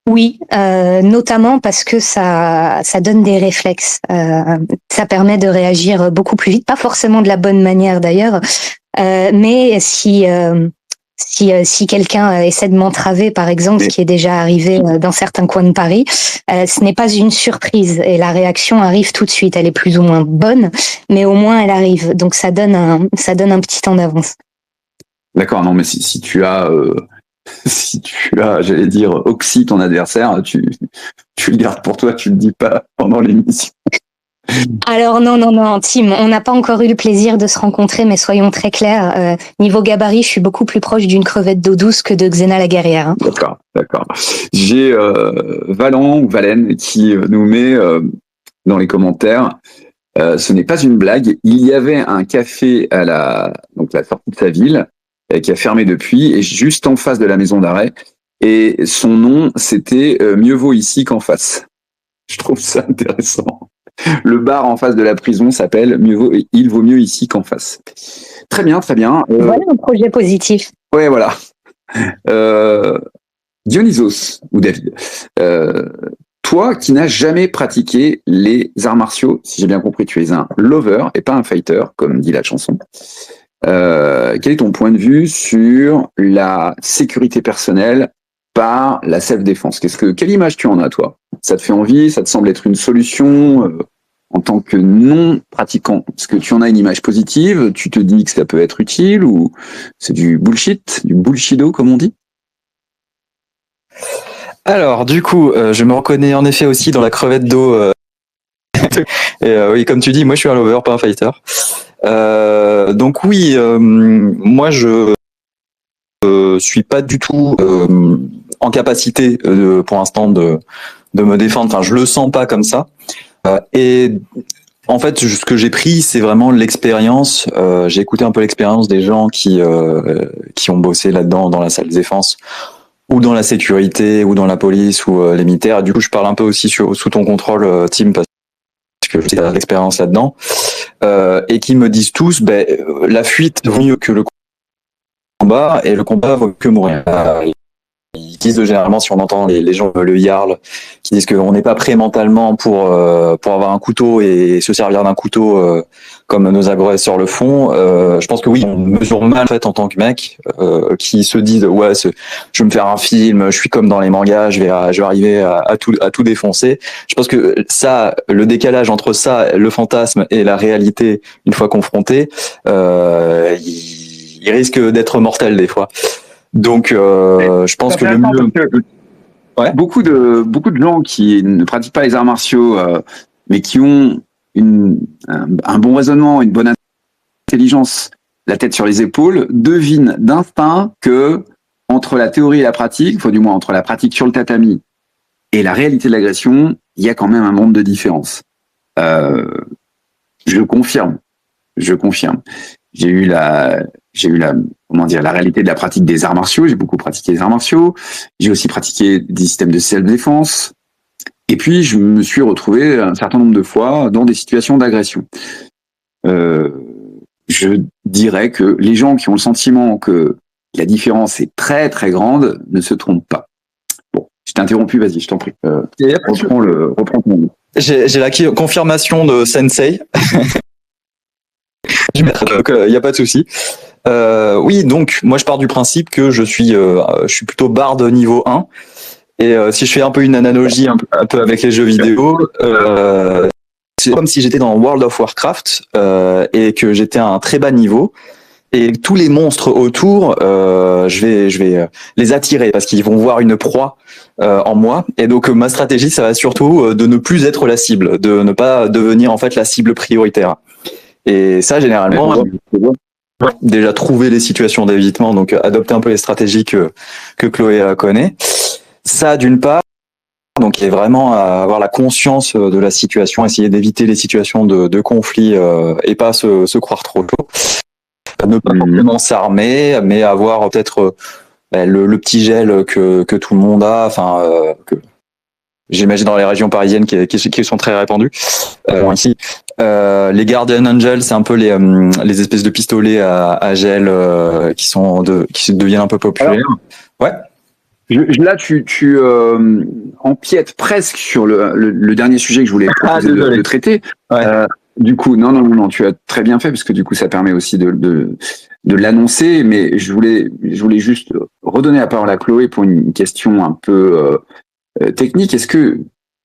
Oui, notamment parce que ça donne des réflexes. Ça permet de réagir beaucoup plus vite, pas forcément de la bonne manière d'ailleurs, mais si quelqu'un essaie de m'entraver, par exemple, ce qui est déjà arrivé dans certains coins de Paris, ce n'est pas une surprise et la réaction arrive tout de suite. Elle est plus ou moins bonne, mais au moins elle arrive. Donc ça donne un petit temps d'avance. D'accord, non, mais si tu as j'allais dire, oxy ton adversaire, tu le gardes pour toi, tu le dis pas pendant l'émission. Alors non, Tim, on n'a pas encore eu le plaisir de se rencontrer, mais soyons très clairs, niveau gabarit, je suis beaucoup plus proche d'une crevette d'eau douce que de Xena la guerrière. Hein. D'accord. J'ai Valent ou Valène qui nous met dans les commentaires, ce n'est pas une blague, il y avait un café à la sortie de sa ville, qui a fermé depuis, et juste en face de la maison d'arrêt, et son nom, c'était Mieux vaut ici qu'en face. Je trouve ça intéressant. Le bar en face de la prison s'appelle Il vaut mieux ici qu'en face. Très bien. Voilà un projet positif. Ouais, voilà. Dionysos ou David, toi qui n'as jamais pratiqué les arts martiaux, si j'ai bien compris, tu es un lover et pas un fighter, comme dit la chanson. Quel est ton point de vue sur la sécurité personnelle par la self-défense? Quelle image tu en as, toi? Ça te fait envie? Ça te semble être une solution en tant que non-pratiquant? Est-ce que tu en as une image positive? Tu te dis que ça peut être utile ou c'est du bullshit, du bullshido comme on dit? Alors, du coup, je me reconnais en effet aussi dans la crevette d'eau. Et oui, comme tu dis, moi je suis un lover, pas un fighter. Donc oui, moi je suis pas du tout en capacité pour l'instant de me défendre. Enfin, je le sens pas comme ça. Et en fait, ce que j'ai pris, c'est vraiment l'expérience. J'ai écouté un peu l'expérience des gens qui ont bossé là-dedans dans la salle de défense, ou dans la sécurité, ou dans la police, ou les militaires. Du coup, je parle un peu aussi sous ton contrôle, Tim, parce que j'ai de l'expérience là-dedans, et qui me disent tous, la fuite vaut mieux que le combat, et le combat vaut que mourir. Ils disent généralement, si on entend les gens, le Jarl, qui disent qu'on n'est pas prêt mentalement pour avoir un couteau et se servir d'un couteau comme nos agresseurs le font. Je pense que oui, on mesure mal en fait en tant que mec qui se disent je vais me faire un film, je suis comme dans les mangas, je vais arriver à tout défoncer. Je pense que ça, le décalage entre ça, le fantasme et la réalité, une fois confronté, il risque d'être mortel des fois. Donc, je pense que le mieux. Ouais. Beaucoup de gens qui ne pratiquent pas les arts martiaux, mais qui ont un bon raisonnement, une bonne intelligence, la tête sur les épaules, devinent d'instinct que entre la théorie et la pratique, du moins entre la pratique sur le tatami et la réalité de l'agression, il y a quand même un monde de différence. Je confirme. J'ai eu la réalité de la pratique des arts martiaux. J'ai beaucoup pratiqué les arts martiaux. J'ai aussi pratiqué des systèmes de self-défense. Et puis, je me suis retrouvé un certain nombre de fois dans des situations d'agression. Je dirais que les gens qui ont le sentiment que la différence est très, très grande ne se trompent pas. Bon, je t'ai interrompu, vas-y, je t'en prie. Reprends ton mot. J'ai la confirmation de Sensei. Il n'y a pas de souci. Oui, donc moi je pars du principe que je suis plutôt barde niveau 1. Et si je fais un peu une analogie un peu avec les jeux vidéo, c'est comme si j'étais dans World of Warcraft et que j'étais à un très bas niveau. Et tous les monstres autour, je vais les attirer parce qu'ils vont voir une proie en moi. Et donc ma stratégie, ça va surtout de ne plus être la cible, de ne pas devenir en fait la cible prioritaire. Et ça, généralement, déjà trouver les situations d'évitement, donc adopter un peu les stratégies que Chloé connaît. Ça, d'une part. donc il est vraiment à avoir la conscience de la situation, essayer d'éviter les situations de conflit et pas se croire trop chaud. Ne pas forcément s'armer, mais avoir peut-être le petit gel que tout le monde a, que j'imagine dans les régions parisiennes qui sont très répandues. Ici, les Guardian Angel, c'est un peu les espèces de pistolets à gel qui deviennent un peu populaires. Alors, ouais. Là, tu empiètes presque sur le dernier sujet que je voulais proposer de traiter. Ouais. Du coup, non, tu as très bien fait parce que du coup, ça permet aussi de l'annoncer. Mais je voulais juste redonner la parole à Chloé pour une question un peu technique. Est-ce que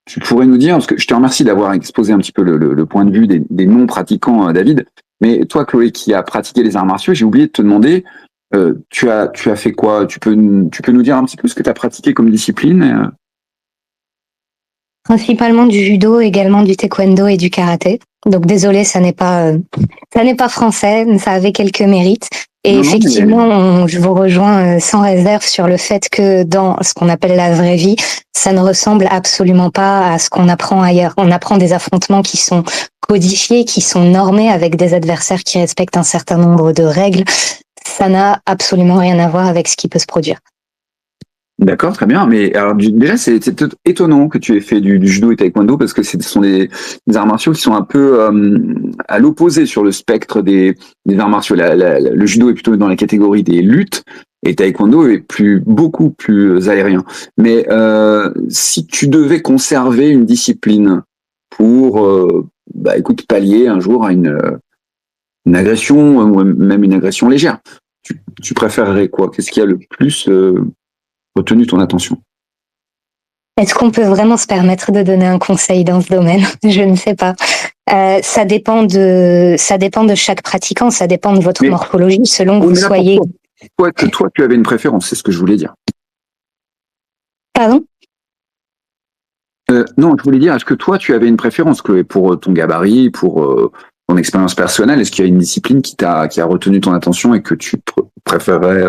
tu pourrais nous dire, parce que je te remercie d'avoir exposé un petit peu le point de vue des non-pratiquants, David, mais toi, Chloé, qui a pratiqué les arts martiaux, j'ai oublié de te demander, tu as fait quoi? Tu peux nous dire un petit peu ce que tu as pratiqué comme discipline? Principalement du judo, également du taekwondo et du karaté. Donc désolé, ça n'est pas français, ça avait quelques mérites. Et effectivement, je vous rejoins sans réserve sur le fait que dans ce qu'on appelle la vraie vie, ça ne ressemble absolument pas à ce qu'on apprend ailleurs. On apprend des affrontements qui sont codifiés, qui sont normés avec des adversaires qui respectent un certain nombre de règles. Ça n'a absolument rien à voir avec ce qui peut se produire. D'accord, très bien. Mais alors déjà, c'est étonnant que tu aies fait du judo et taekwondo parce que ce sont des arts martiaux qui sont un peu à l'opposé sur le spectre des arts martiaux. Le judo est plutôt dans la catégorie des luttes et taekwondo est beaucoup plus aérien. Mais si tu devais conserver une discipline pour, pallier un jour à une agression ou même une agression légère, tu préférerais quoi? Qu'est-ce qui a le plus retenu ton attention? Est-ce qu'on peut vraiment se permettre de donner un conseil dans ce domaine? Je ne sais pas. Ça dépend de chaque pratiquant, ça dépend de votre morphologie, selon que vous soyez. Toi, tu avais une préférence, c'est ce que je voulais dire. Pardon? Non, je voulais dire, est-ce que toi, tu avais une préférence, Chloé, pour ton gabarit, pour ton expérience personnelle? Est-ce qu'il y a une discipline qui a retenu ton attention et que tu préférais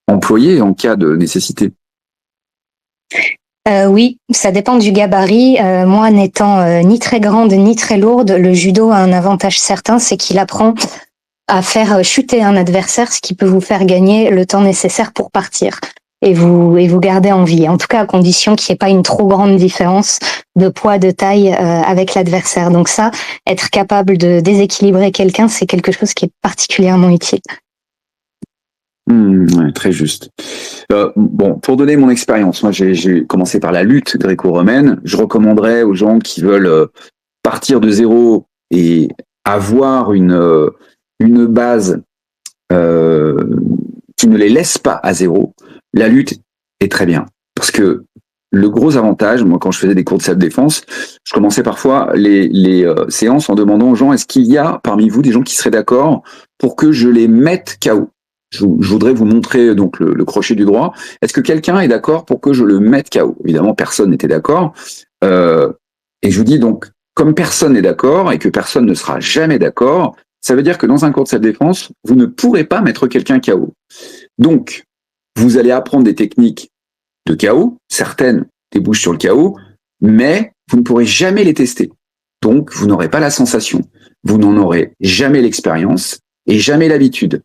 employé en cas de nécessité? Oui, ça dépend du gabarit. Moi, n'étant ni très grande ni très lourde, le judo a un avantage certain, c'est qu'il apprend à faire chuter un adversaire, ce qui peut vous faire gagner le temps nécessaire pour partir et vous garder en vie. En tout cas, à condition qu'il n'y ait pas une trop grande différence de poids, de taille avec l'adversaire. Donc ça, être capable de déséquilibrer quelqu'un, c'est quelque chose qui est particulièrement utile. Ouais, très juste. Pour donner mon expérience, moi j'ai commencé par la lutte gréco-romaine. Je recommanderais aux gens qui veulent partir de zéro et avoir une base qui ne les laisse pas à zéro. La lutte est très bien parce que le gros avantage, moi quand je faisais des cours de self-défense, je commençais parfois les séances en demandant aux gens, est-ce qu'il y a parmi vous des gens qui seraient d'accord pour que je les mette KO? Je voudrais vous montrer donc le crochet du droit. Est-ce que quelqu'un est d'accord pour que je le mette KO? Évidemment, personne n'était d'accord. Et je vous dis donc, comme personne n'est d'accord et que personne ne sera jamais d'accord, ça veut dire que dans un cours de self-défense, vous ne pourrez pas mettre quelqu'un KO. Donc, vous allez apprendre des techniques de KO, certaines débouchent sur le KO, mais vous ne pourrez jamais les tester. Donc, vous n'aurez pas la sensation. Vous n'en aurez jamais l'expérience et jamais l'habitude.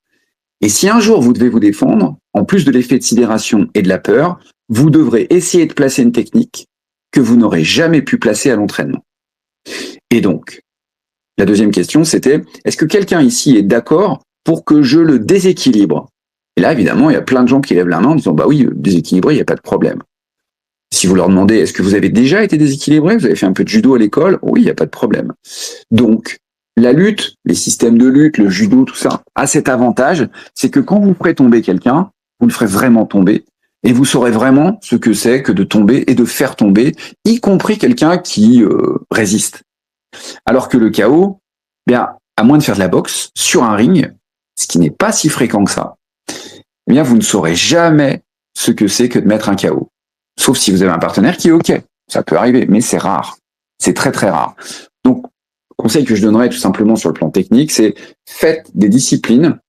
Et si un jour vous devez vous défendre, en plus de l'effet de sidération et de la peur, vous devrez essayer de placer une technique que vous n'aurez jamais pu placer à l'entraînement. Et donc, la deuxième question, c'était, est-ce que quelqu'un ici est d'accord pour que je le déséquilibre? Et là, évidemment, il y a plein de gens qui lèvent la main en disant, bah oui, déséquilibré, il n'y a pas de problème. Si vous leur demandez, est-ce que vous avez déjà été déséquilibré? Vous avez fait un peu de judo à l'école? Oui, il n'y a pas de problème. Donc, la lutte, les systèmes de lutte, le judo, tout ça, a cet avantage, c'est que quand vous ferez tomber quelqu'un, vous le ferez vraiment tomber, et vous saurez vraiment ce que c'est que de tomber et de faire tomber, y compris quelqu'un qui résiste. Alors que le KO, bien, à moins de faire de la boxe sur un ring, ce qui n'est pas si fréquent que ça, eh bien, vous ne saurez jamais ce que c'est que de mettre un KO. Sauf si vous avez un partenaire qui est OK. Ça peut arriver, mais c'est rare. C'est très, très rare. Donc, conseil que je donnerais tout simplement sur le plan technique, c'est faites des disciplines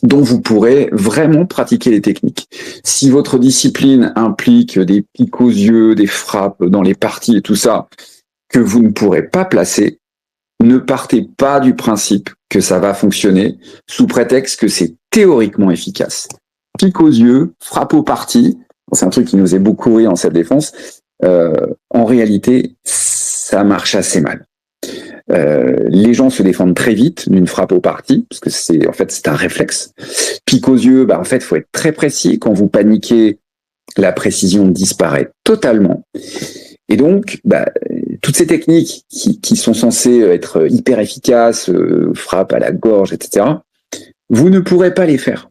dont vous pourrez vraiment pratiquer les techniques. Si votre discipline implique des pics aux yeux, des frappes dans les parties et tout ça, que vous ne pourrez pas placer, ne partez pas du principe que ça va fonctionner sous prétexte que c'est théoriquement efficace. Pique aux yeux, frappe aux parties, c'est un truc qui nous est beaucoup ri en cette défense. En réalité, ça marche assez mal. Les gens se défendent très vite d'une frappe aux parties, parce que c'est un réflexe. Pique aux yeux, en fait, faut être très précis. Quand vous paniquez, la précision disparaît totalement. Et donc, toutes ces techniques qui sont censées être hyper efficaces, frappe à la gorge, etc., vous ne pourrez pas les faire.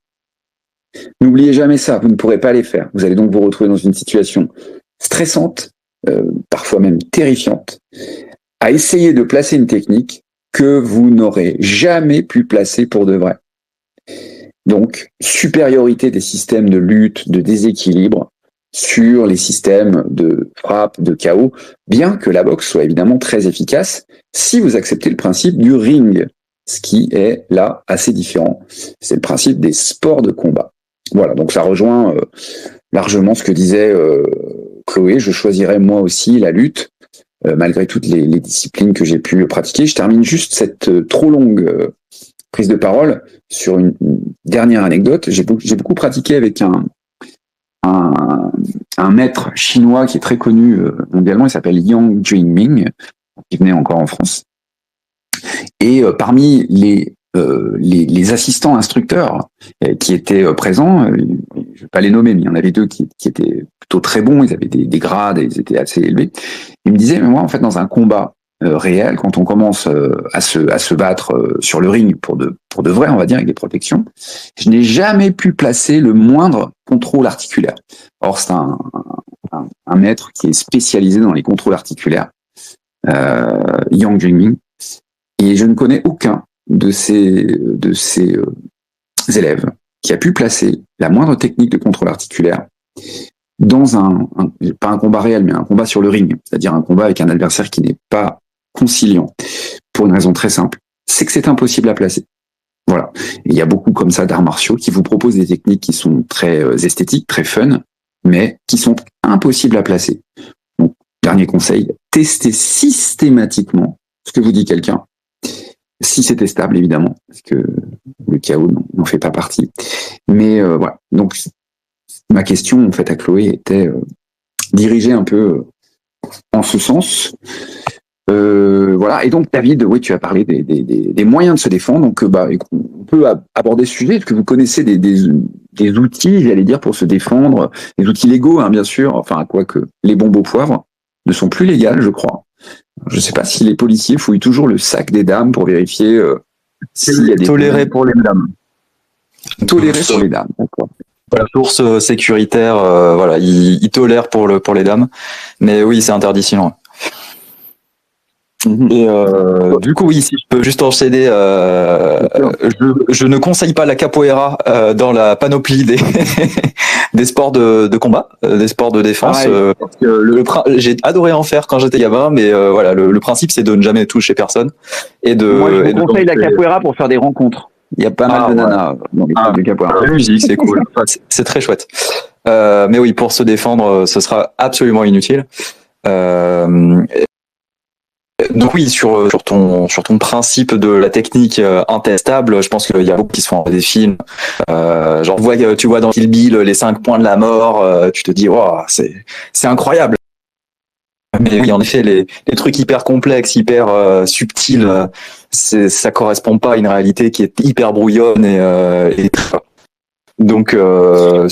N'oubliez jamais ça, vous ne pourrez pas les faire. Vous allez donc vous retrouver dans une situation stressante, parfois même terrifiante, à essayer de placer une technique que vous n'aurez jamais pu placer pour de vrai. Donc, supériorité des systèmes de lutte, de déséquilibre sur les systèmes de frappe, de KO, bien que la boxe soit évidemment très efficace si vous acceptez le principe du ring, ce qui est là assez différent. C'est le principe des sports de combat. Voilà, donc ça rejoint largement ce que disait Chloé. Je choisirais moi aussi la lutte, malgré toutes les disciplines que j'ai pu pratiquer. Je termine juste cette trop longue prise de parole sur une dernière anecdote. J'ai beaucoup pratiqué avec un maître chinois qui est très connu mondialement. Il s'appelle Yang Jingming, qui venait encore en France. Et parmi les assistants instructeurs qui étaient présents, je ne vais pas les nommer, mais il y en avait deux qui étaient plutôt très bons, ils avaient des grades et ils étaient assez élevés. Ils me disaient, mais moi, en fait, dans un combat réel, quand on commence à se battre sur le ring pour de vrai, on va dire, avec des protections, je n'ai jamais pu placer le moindre contrôle articulaire. Or, c'est un maître qui est spécialisé dans les contrôles articulaires, Yang Jingming, et je ne connais aucun de ces élèves qui a pu placer la moindre technique de contrôle articulaire dans pas un combat réel, mais un combat sur le ring, c'est-à-dire un combat avec un adversaire qui n'est pas conciliant, pour une raison très simple, c'est que c'est impossible à placer. Voilà. Et il y a beaucoup comme ça d'arts martiaux qui vous proposent des techniques qui sont très esthétiques, très fun, mais qui sont impossibles à placer. Donc, dernier conseil, testez systématiquement ce que vous dit quelqu'un, si c'est testable, évidemment, parce que le chaos n'en fait pas partie. Mais voilà. Donc, ma question, en fait, à Chloé était dirigée un peu en ce sens. Voilà. Et donc, David, oui, tu as parlé des moyens de se défendre. Donc, on peut aborder ce sujet. Est-ce que vous connaissez des outils, j'allais dire, pour se défendre, des outils légaux, hein, bien sûr. Enfin, quoique les bombes au poivre ne sont plus légales, je crois. Je ne sais pas si les policiers fouillent toujours le sac des dames pour vérifier s'il y a des... Toléré pour les dames. Toléré pour les dames, d'accord. Voilà, source sécuritaire, voilà, ils tolèrent pour les dames. Mais oui, c'est interdit sinon. Et du coup, oui, si je peux juste enchaîner, je ne conseille pas la capoeira dans la panoplie des sports de combat, des sports de défense. Parce que j'ai adoré en faire quand j'étais gamin, mais voilà, le principe c'est de ne jamais toucher personne. Moi, je vous conseille la capoeira pour faire des rencontres. Il y a pas mal de nanas dans les clubs de capoeira. La musique, c'est cool. C'est très chouette. Mais oui, pour se défendre, ce sera absolument inutile. Donc oui, sur ton principe de la technique intestable, je pense qu'il y a beaucoup qui se font des films. Genre tu vois dans Kill Bill les 5 points de la mort, tu te dis wow, c'est incroyable. Mais oui, en effet, les trucs hyper complexes, hyper subtils, ça correspond pas à une réalité qui est hyper brouillonne et donc quand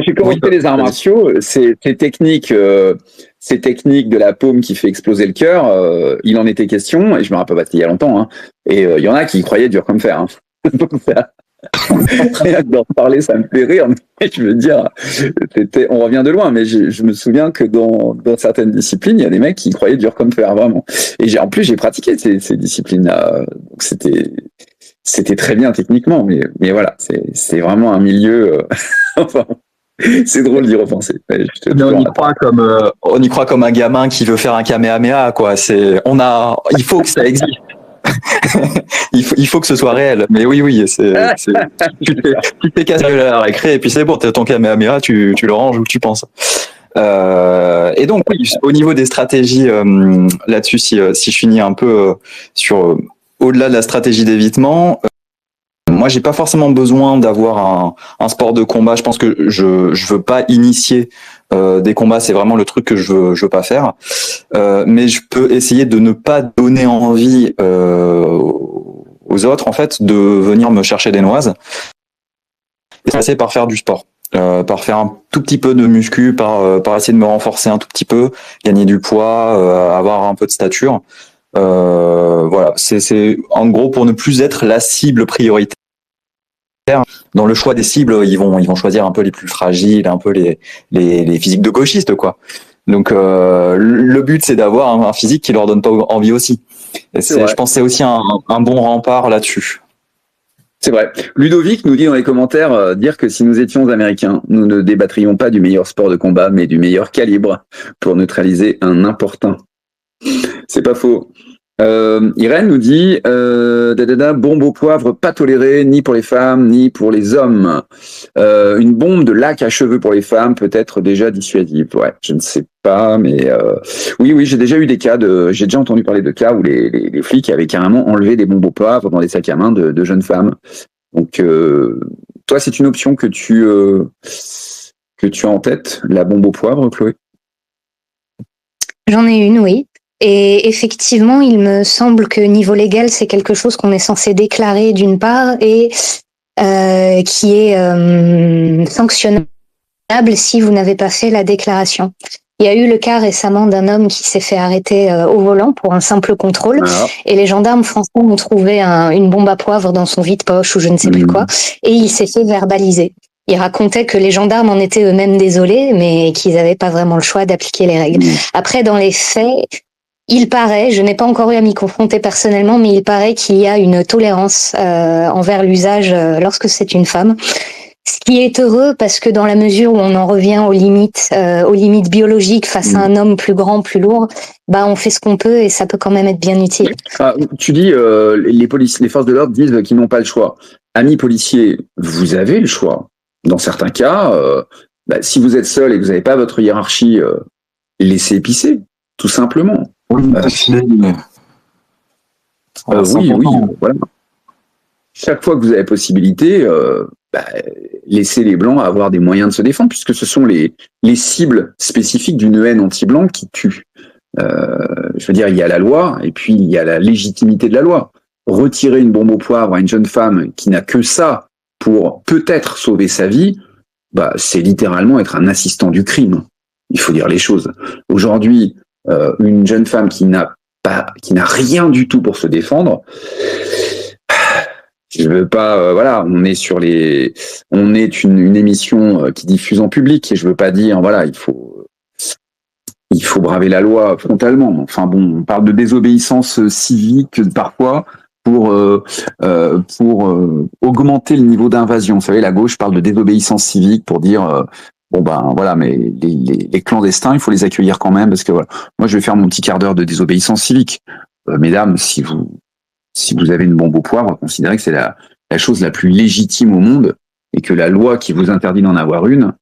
j'ai commencé les arts martiaux, ces techniques de la paume qui fait exploser le cœur, il en était question, et je me rappelle pas, c'était il y a longtemps, hein, et il y en a qui croyaient dur comme fer. Hein. Rien que d'en parler, ça me fait rire, mais je veux dire, on revient de loin, mais je me souviens que dans certaines disciplines, il y a des mecs qui croyaient dur comme fer, vraiment. Et en plus, j'ai pratiqué ces disciplines-là, donc c'était très bien techniquement, mais voilà, c'est vraiment un milieu... enfin, c'est drôle d'y repenser. On y croit comme un gamin qui veut faire un kamehameha, quoi. Il faut que ça existe. il faut que ce soit réel. Mais oui, tu te fais casser la récré et puis c'est bon, t'as ton Kamehameha, tu le ranges où tu penses. Et donc oui, au niveau des stratégies là-dessus, si je finis un peu sur au-delà de la stratégie d'évitement, moi j'ai pas forcément besoin d'avoir un sport de combat. Je pense que je veux pas initier des combats, c'est vraiment le truc que je veux pas faire. Mais je peux essayer de ne pas donner envie aux autres en fait de venir me chercher des noises. Et ça, c'est par faire du sport. Par faire un tout petit peu de muscu, par essayer de me renforcer un tout petit peu, gagner du poids, avoir un peu de stature. Voilà, c'est en gros pour ne plus être la cible prioritaire. Dans le choix des cibles, ils vont choisir un peu les plus fragiles, un peu les physiques de gauchistes, quoi. Donc le but c'est d'avoir un physique qui leur donne pas envie aussi. Et je pense que c'est aussi un bon rempart là-dessus. C'est vrai. Ludovic nous dit dans les commentaires dire que si nous étions américains, nous ne débattrions pas du meilleur sport de combat, mais du meilleur calibre pour neutraliser un importun. C'est pas faux. Irène nous dit bombe au poivre pas tolérée ni pour les femmes ni pour les hommes. Une bombe de lac à cheveux pour les femmes peut être déjà dissuasive. Ouais, je ne sais pas, mais oui, j'ai déjà eu j'ai déjà entendu parler de cas où les flics avaient carrément enlevé des bombes au poivre dans les sacs à main de jeunes femmes. Donc toi, c'est une option que tu as en tête, la bombe au poivre, Chloé? J'en ai une, oui. Et effectivement, il me semble que niveau légal, c'est quelque chose qu'on est censé déclarer d'une part et qui est sanctionnable si vous n'avez pas fait la déclaration. Il y a eu le cas récemment d'un homme qui s'est fait arrêter au volant pour un simple contrôle et les gendarmes français ont trouvé une bombe à poivre dans son vide-poche ou je ne sais plus quoi et il s'est fait verbaliser. Il racontait que les gendarmes en étaient eux-mêmes désolés, mais qu'ils n'avaient pas vraiment le choix d'appliquer les règles. Après, dans les faits, il paraît, je n'ai pas encore eu à m'y confronter personnellement, mais il paraît qu'il y a une tolérance envers l'usage lorsque c'est une femme. Ce qui est heureux parce que dans la mesure où on en revient aux limites biologiques face à un homme plus grand, plus lourd, on fait ce qu'on peut et ça peut quand même être bien utile. Tu dis les forces de l'ordre disent qu'ils n'ont pas le choix. Amis policiers, vous avez le choix. Dans certains cas, si vous êtes seul et que vous n'avez pas votre hiérarchie, laissez épicer, tout simplement. Oui, voilà. Chaque fois que vous avez possibilité, laissez les Blancs avoir des moyens de se défendre, puisque ce sont les cibles spécifiques d'une haine anti-blanc qui tuent. Je veux dire, il y a la loi, et puis il y a la légitimité de la loi. Retirer une bombe au poivre à une jeune femme qui n'a que ça pour peut-être sauver sa vie, c'est littéralement être un assistant du crime. Il faut dire les choses. Aujourd'hui, une jeune femme qui n'a rien du tout pour se défendre, je veux pas, on est une émission qui diffuse en public et je veux pas dire, il faut braver la loi frontalement. Enfin bon, on parle de désobéissance civique parfois pour augmenter le niveau d'invasion. Vous savez, la gauche parle de désobéissance civique pour dire mais les clandestins, il faut les accueillir quand même parce que voilà. Moi, je vais faire mon petit quart d'heure de désobéissance civique. Mesdames, si vous avez une bombe au poivre, considérez que c'est la chose la plus légitime au monde et que la loi qui vous interdit d'en avoir une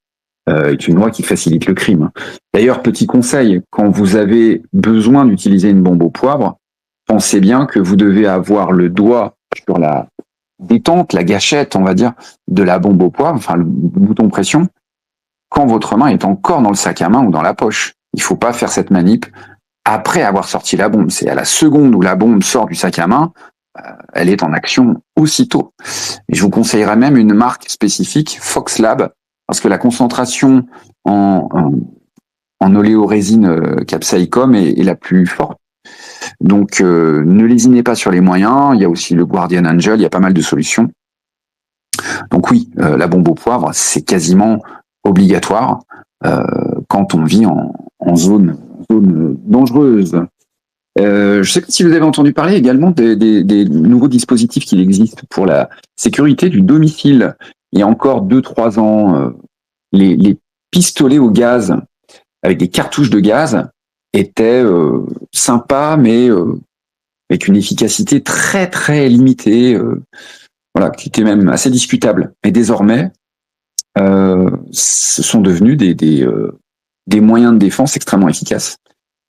est une loi qui facilite le crime. D'ailleurs, petit conseil, quand vous avez besoin d'utiliser une bombe au poivre, pensez bien que vous devez avoir le doigt sur la détente, la gâchette, on va dire, de la bombe au poivre, enfin le bouton pression, quand votre main est encore dans le sac à main ou dans la poche. Il faut pas faire cette manip après avoir sorti la bombe. C'est à la seconde où la bombe sort du sac à main, elle est en action aussitôt. Et je vous conseillerais même une marque spécifique, Fox Lab, parce que la concentration en oléorésine capsaïcum est la plus forte. Donc ne lésinez pas sur les moyens. Il y a aussi le Guardian Angel, il y a pas mal de solutions. Donc oui, la bombe au poivre, c'est quasiment obligatoire quand on vit en zone dangereuse. Je sais que si vous avez entendu parler également des nouveaux dispositifs qu'il existe pour la sécurité du domicile. Il y a encore 2-3 ans, les pistolets au gaz avec des cartouches de gaz étaient sympas, mais avec une efficacité très très limitée, voilà, qui était même assez discutable. Et désormais, ce sont devenus des moyens de défense extrêmement efficaces.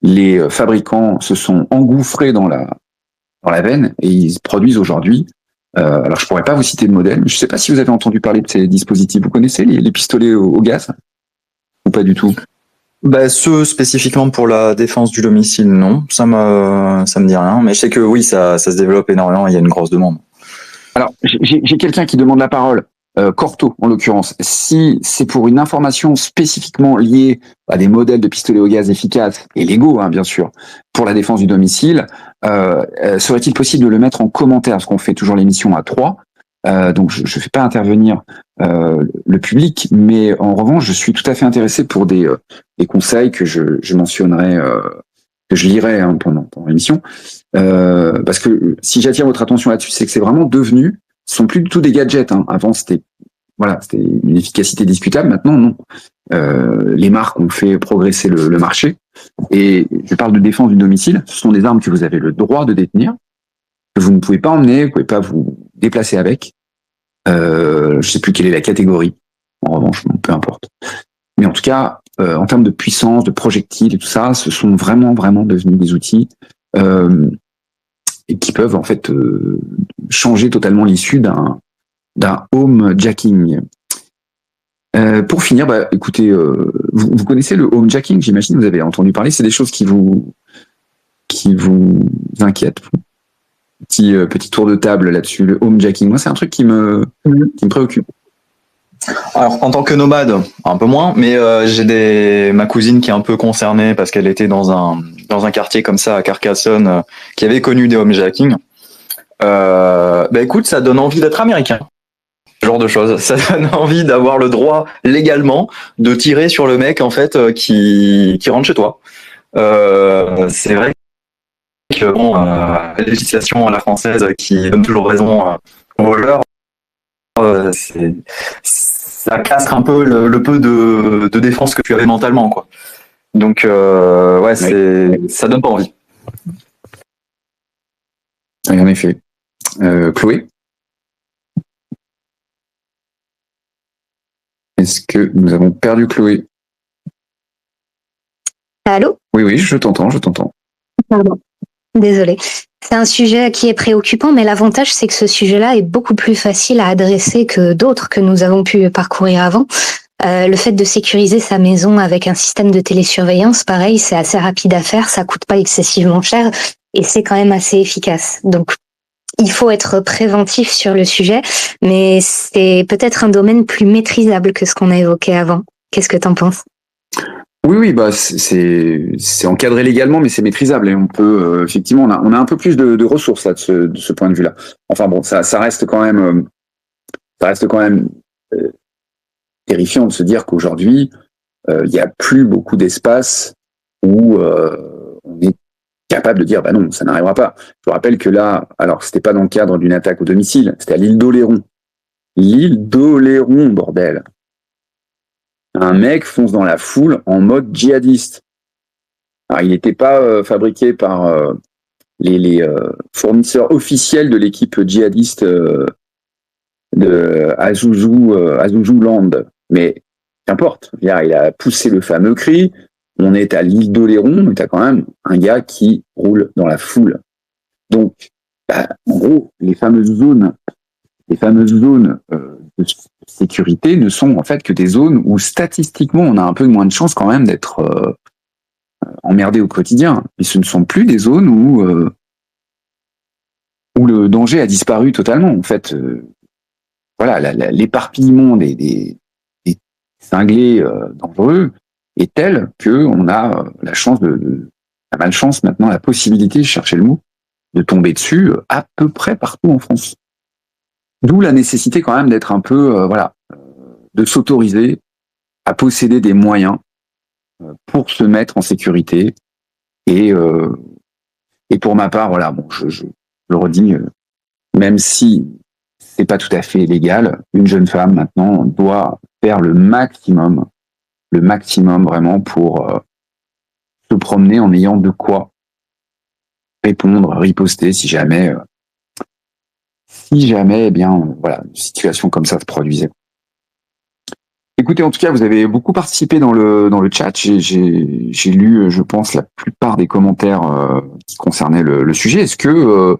Les fabricants se sont engouffrés dans la veine et ils produisent aujourd'hui. Alors je pourrais pas vous citer de modèle, mais je sais pas si vous avez entendu parler de ces dispositifs. Vous connaissez les pistolets au gaz ou pas du tout? Bah, ceux spécifiquement pour la défense du domicile, non, ça me dit rien. Mais je sais que oui, ça se développe énormément. Il y a une grosse demande. Alors j'ai quelqu'un qui demande la parole. Corto, en l'occurrence, si c'est pour une information spécifiquement liée à des modèles de pistolets au gaz efficaces et légaux, hein, bien sûr, pour la défense du domicile, serait-il possible de le mettre en commentaire, parce qu'on fait toujours l'émission à 3, donc je ne fais pas intervenir le public, mais en revanche, je suis tout à fait intéressé pour des conseils que je mentionnerai, que je lirai hein, pendant l'émission, parce que si j'attire votre attention là-dessus, c'est que c'est vraiment devenu, ce sont plus du tout des gadgets. Hein. Avant, c'était une efficacité discutable. Maintenant, non. Les marques ont fait progresser le marché. Et je parle de défense du domicile. Ce sont des armes que vous avez le droit de détenir, que vous ne pouvez pas emmener, vous ne pouvez pas vous déplacer avec. Je ne sais plus quelle est la catégorie. En revanche, peu importe. Mais en tout cas, en termes de puissance, de projectiles et tout ça, ce sont vraiment, vraiment devenus des outils et qui peuvent en fait changer totalement l'issue d'un homejacking. Pour finir, écoutez, vous connaissez le homejacking, j'imagine, vous avez entendu parler, c'est des choses qui vous inquiètent. Petit tour de table là-dessus, le homejacking. Moi, c'est un truc qui me préoccupe. Alors, en tant que nomade, un peu moins, mais j'ai ma cousine qui est un peu concernée parce qu'elle était dans un quartier comme ça à Carcassonne qui avait connu des homejacking. Écoute, ça donne envie d'être américain. Ce genre de choses. Ça donne envie d'avoir le droit légalement de tirer sur le mec en fait qui rentre chez toi. C'est vrai que la législation à la française qui donne toujours raison aux voleurs, ça casse un peu le peu de défense que tu avais mentalement, quoi. Donc ça donne pas envie. Oui, en effet. Chloé, est-ce que nous avons perdu Chloé? Allô? Oui, je t'entends. Pardon. Désolée. C'est un sujet qui est préoccupant, mais l'avantage, c'est que ce sujet-là est beaucoup plus facile à adresser que d'autres que nous avons pu parcourir avant. Le fait de sécuriser sa maison avec un système de télésurveillance, pareil, c'est assez rapide à faire, ça coûte pas excessivement cher et c'est quand même assez efficace. Donc, il faut être préventif sur le sujet, mais c'est peut-être un domaine plus maîtrisable que ce qu'on a évoqué avant. Qu'est-ce que t'en penses? Oui, c'est encadré légalement, mais c'est maîtrisable et on peut effectivement, on a un peu plus de ressources là de ce point de vue-là. Enfin bon, ça reste quand même, terrifiant de se dire qu'aujourd'hui, il n'y a plus beaucoup d'espace où on est capable de dire bah non, ça n'arrivera pas. Je vous rappelle que là, alors c'était pas dans le cadre d'une attaque au domicile, c'était à l'île d'Oléron. L'île d'Oléron, bordel. Un mec fonce dans la foule en mode djihadiste. Alors, il n'était pas fabriqué par les fournisseurs officiels de l'équipe djihadiste de Azuzu Land. Mais qu'importe, il a poussé le fameux cri. On est à l'île d'Oléron, mais t'as quand même un gars qui roule dans la foule. Donc, en gros, les fameuses zones de sécurité ne sont en fait que des zones où statistiquement on a un peu moins de chances quand même d'être emmerdé au quotidien. Mais ce ne sont plus des zones où le danger a disparu totalement. En fait, voilà, l'éparpillement des cinglés dangereux est tel que on a la chance la malchance maintenant, la possibilité, je cherchais le mot, de tomber dessus à peu près partout en France. D'où la nécessité quand même d'être un peu, de s'autoriser à posséder des moyens pour se mettre en sécurité. Et pour ma part, voilà, bon, je le redis, même si c'est pas tout à fait légal, une jeune femme maintenant doit faire le maximum vraiment pour se promener en ayant de quoi répondre, riposter si jamais, eh bien, voilà, une situation comme ça se produisait. Écoutez, en tout cas, vous avez beaucoup participé dans le chat. J'ai lu, je pense, la plupart des commentaires qui concernaient le sujet. Est-ce que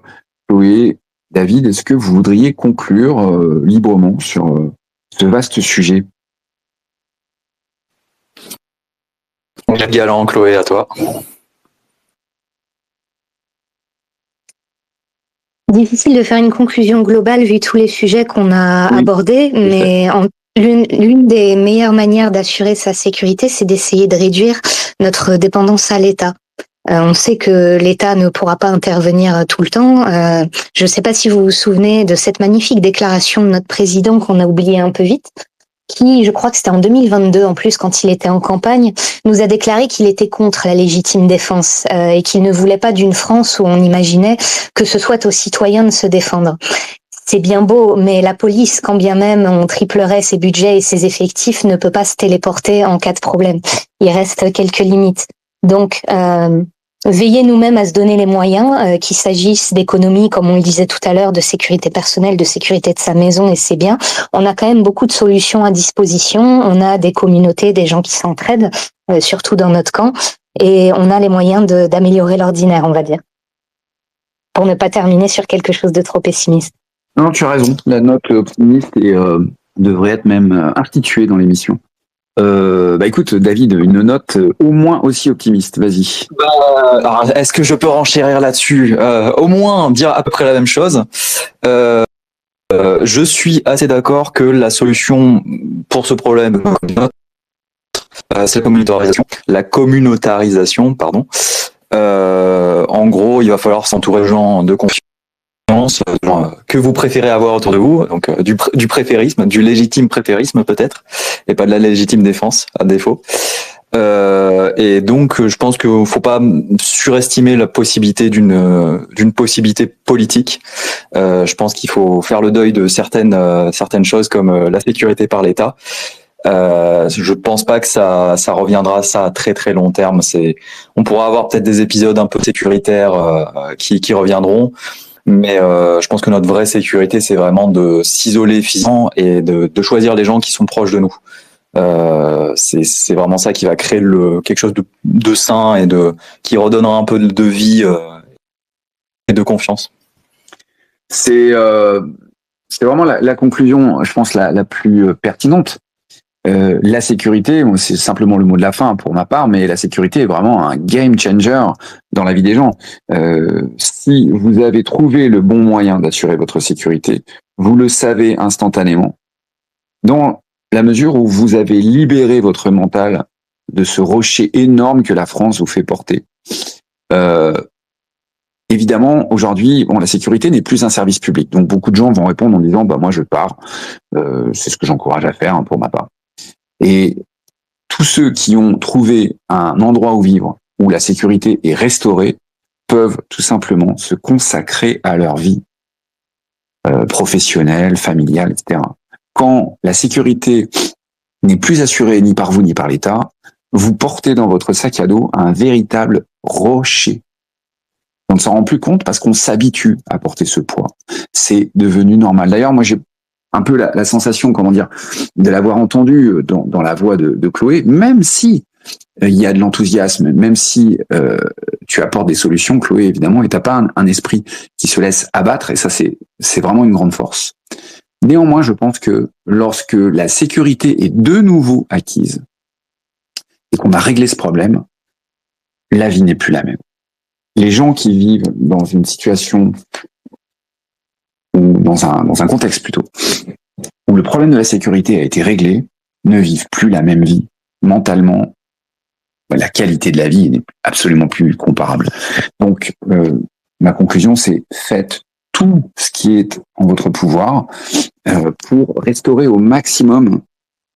Chloé, David, est-ce que vous voudriez conclure librement sur ce vaste sujet? Galant, Chloé, à toi. Difficile de faire une conclusion globale vu tous les sujets qu'on a abordés, mais l'une des meilleures manières d'assurer sa sécurité, c'est d'essayer de réduire notre dépendance à l'État. On sait que l'État ne pourra pas intervenir tout le temps. Je ne sais pas si vous vous souvenez de cette magnifique déclaration de notre président qu'on a oublié un peu vite, qui, je crois que c'était en 2022 en plus, quand il était en campagne, nous a déclaré qu'il était contre la légitime défense et qu'il ne voulait pas d'une France où on imaginait que ce soit aux citoyens de se défendre. C'est bien beau, mais la police, quand bien même on triplerait ses budgets et ses effectifs, ne peut pas se téléporter en cas de problème. Il reste quelques limites. Donc, veillez nous-mêmes à se donner les moyens, qu'il s'agisse d'économie, comme on le disait tout à l'heure, de sécurité personnelle, de sécurité de sa maison et c'est bien. On a quand même beaucoup de solutions à disposition. On a des communautés, des gens qui s'entraident, surtout dans notre camp, et on a les moyens d'améliorer l'ordinaire, on va dire, pour ne pas terminer sur quelque chose de trop pessimiste. Non, tu as raison. La note optimiste devrait être même instituée dans l'émission. Écoute, David, une note au moins aussi optimiste. Vas-y. Alors, est-ce que je peux renchérir là-dessus? Au moins dire à peu près la même chose. Je suis assez d'accord que la solution pour ce problème, c'est la communautarisation, pardon. En gros, il va falloir s'entourer de gens de confiance, que vous préférez avoir autour de vous, donc du préférisme, du légitime préférisme peut-être, et pas de la légitime défense à défaut. Et donc, je pense qu'il faut pas surestimer la possibilité d'une possibilité politique. Je pense qu'il faut faire le deuil de certaines choses comme la sécurité par l'État. Je pense pas que ça reviendra ça à très très long terme. On pourra avoir peut-être des épisodes un peu sécuritaires qui reviendront. Mais je pense que notre vraie sécurité, c'est vraiment de s'isoler physiquement et de choisir les gens qui sont proches de nous. C'est vraiment ça qui va créer quelque chose de sain et qui redonnera un peu de vie et de confiance. C'est vraiment la conclusion, je pense, la plus pertinente. La sécurité, c'est simplement le mot de la fin pour ma part, mais la sécurité est vraiment un game changer dans la vie des gens. Si vous avez trouvé le bon moyen d'assurer votre sécurité, vous le savez instantanément. Dans la mesure où vous avez libéré votre mental de ce rocher énorme que la France vous fait porter. Évidemment, aujourd'hui, la sécurité n'est plus un service public. Donc, beaucoup de gens vont répondre en disant, moi, je pars. C'est ce que j'encourage à faire pour ma part. Et tous ceux qui ont trouvé un endroit où vivre, où la sécurité est restaurée, peuvent tout simplement se consacrer à leur vie professionnelle, familiale, etc. Quand la sécurité n'est plus assurée ni par vous ni par l'État, vous portez dans votre sac à dos un véritable rocher. On ne s'en rend plus compte parce qu'on s'habitue à porter ce poids. C'est devenu normal. D'ailleurs, moi, j'ai un peu la sensation, de l'avoir entendu dans la voix de Chloé, même si il y a de l'enthousiasme, même si tu apportes des solutions, Chloé, évidemment, et t'as pas un esprit qui se laisse abattre, et ça, c'est vraiment une grande force. Néanmoins, je pense que lorsque la sécurité est de nouveau acquise et qu'on a réglé ce problème, la vie n'est plus la même. Les gens qui vivent dans une situation ou dans un contexte plutôt où le problème de la sécurité a été réglé ne vivent plus la même vie mentalement. La qualité de la vie n'est absolument plus comparable. Donc, ma conclusion, c'est faites tout ce qui est en votre pouvoir pour restaurer au maximum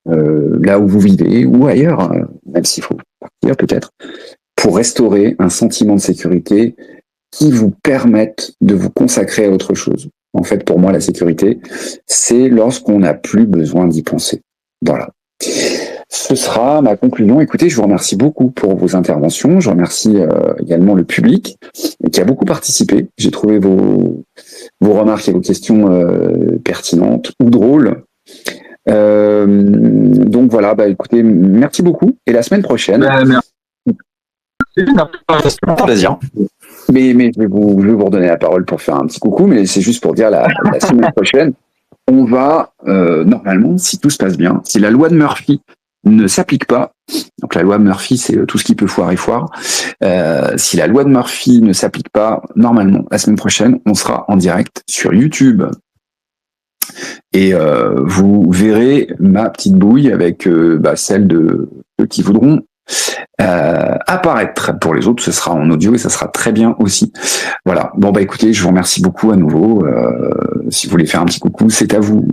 là où vous vivez ou ailleurs, même s'il faut partir peut-être, pour restaurer un sentiment de sécurité qui vous permette de vous consacrer à autre chose. En fait, pour moi, la sécurité, c'est lorsqu'on n'a plus besoin d'y penser. Voilà. Ce sera ma conclusion. Écoutez, je vous remercie beaucoup pour vos interventions. Je remercie également le public qui a beaucoup participé. J'ai trouvé vos remarques et vos questions pertinentes ou drôles. Donc voilà, écoutez, merci beaucoup. Et la semaine prochaine. Merci. Plaisir. Mais je vais vous redonner la parole pour faire un petit coucou, mais c'est juste pour dire la semaine prochaine, on va normalement, si tout se passe bien, si la loi de Murphy ne s'applique pas, donc la loi de Murphy, c'est tout ce qui peut foire et foire. Si la loi de Murphy ne s'applique pas, normalement, la semaine prochaine, on sera en direct sur YouTube. Et vous verrez ma petite bouille avec celle de ceux qui voudront apparaître. Pour les autres, ce sera en audio et ça sera très bien aussi. Voilà. Bon, écoutez, je vous remercie beaucoup à nouveau. Si vous voulez faire un petit coucou, c'est à vous.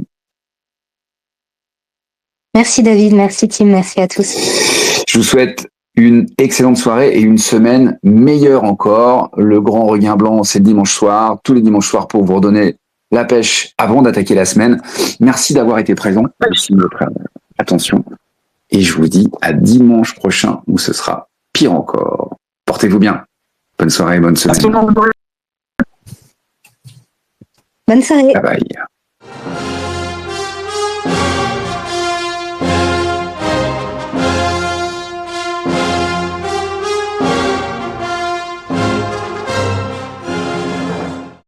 Merci David, merci Tim, merci à tous. Je vous souhaite une excellente soirée et une semaine meilleure encore. Le grand regain blanc, c'est le dimanche soir, tous les dimanches soirs pour vous redonner la pêche avant d'attaquer la semaine. Merci d'avoir été présent. Merci de votre attention. Et je vous dis à dimanche prochain où ce sera pire encore. Portez-vous bien. Bonne soirée, bonne semaine. Bonne soirée. Bye bye.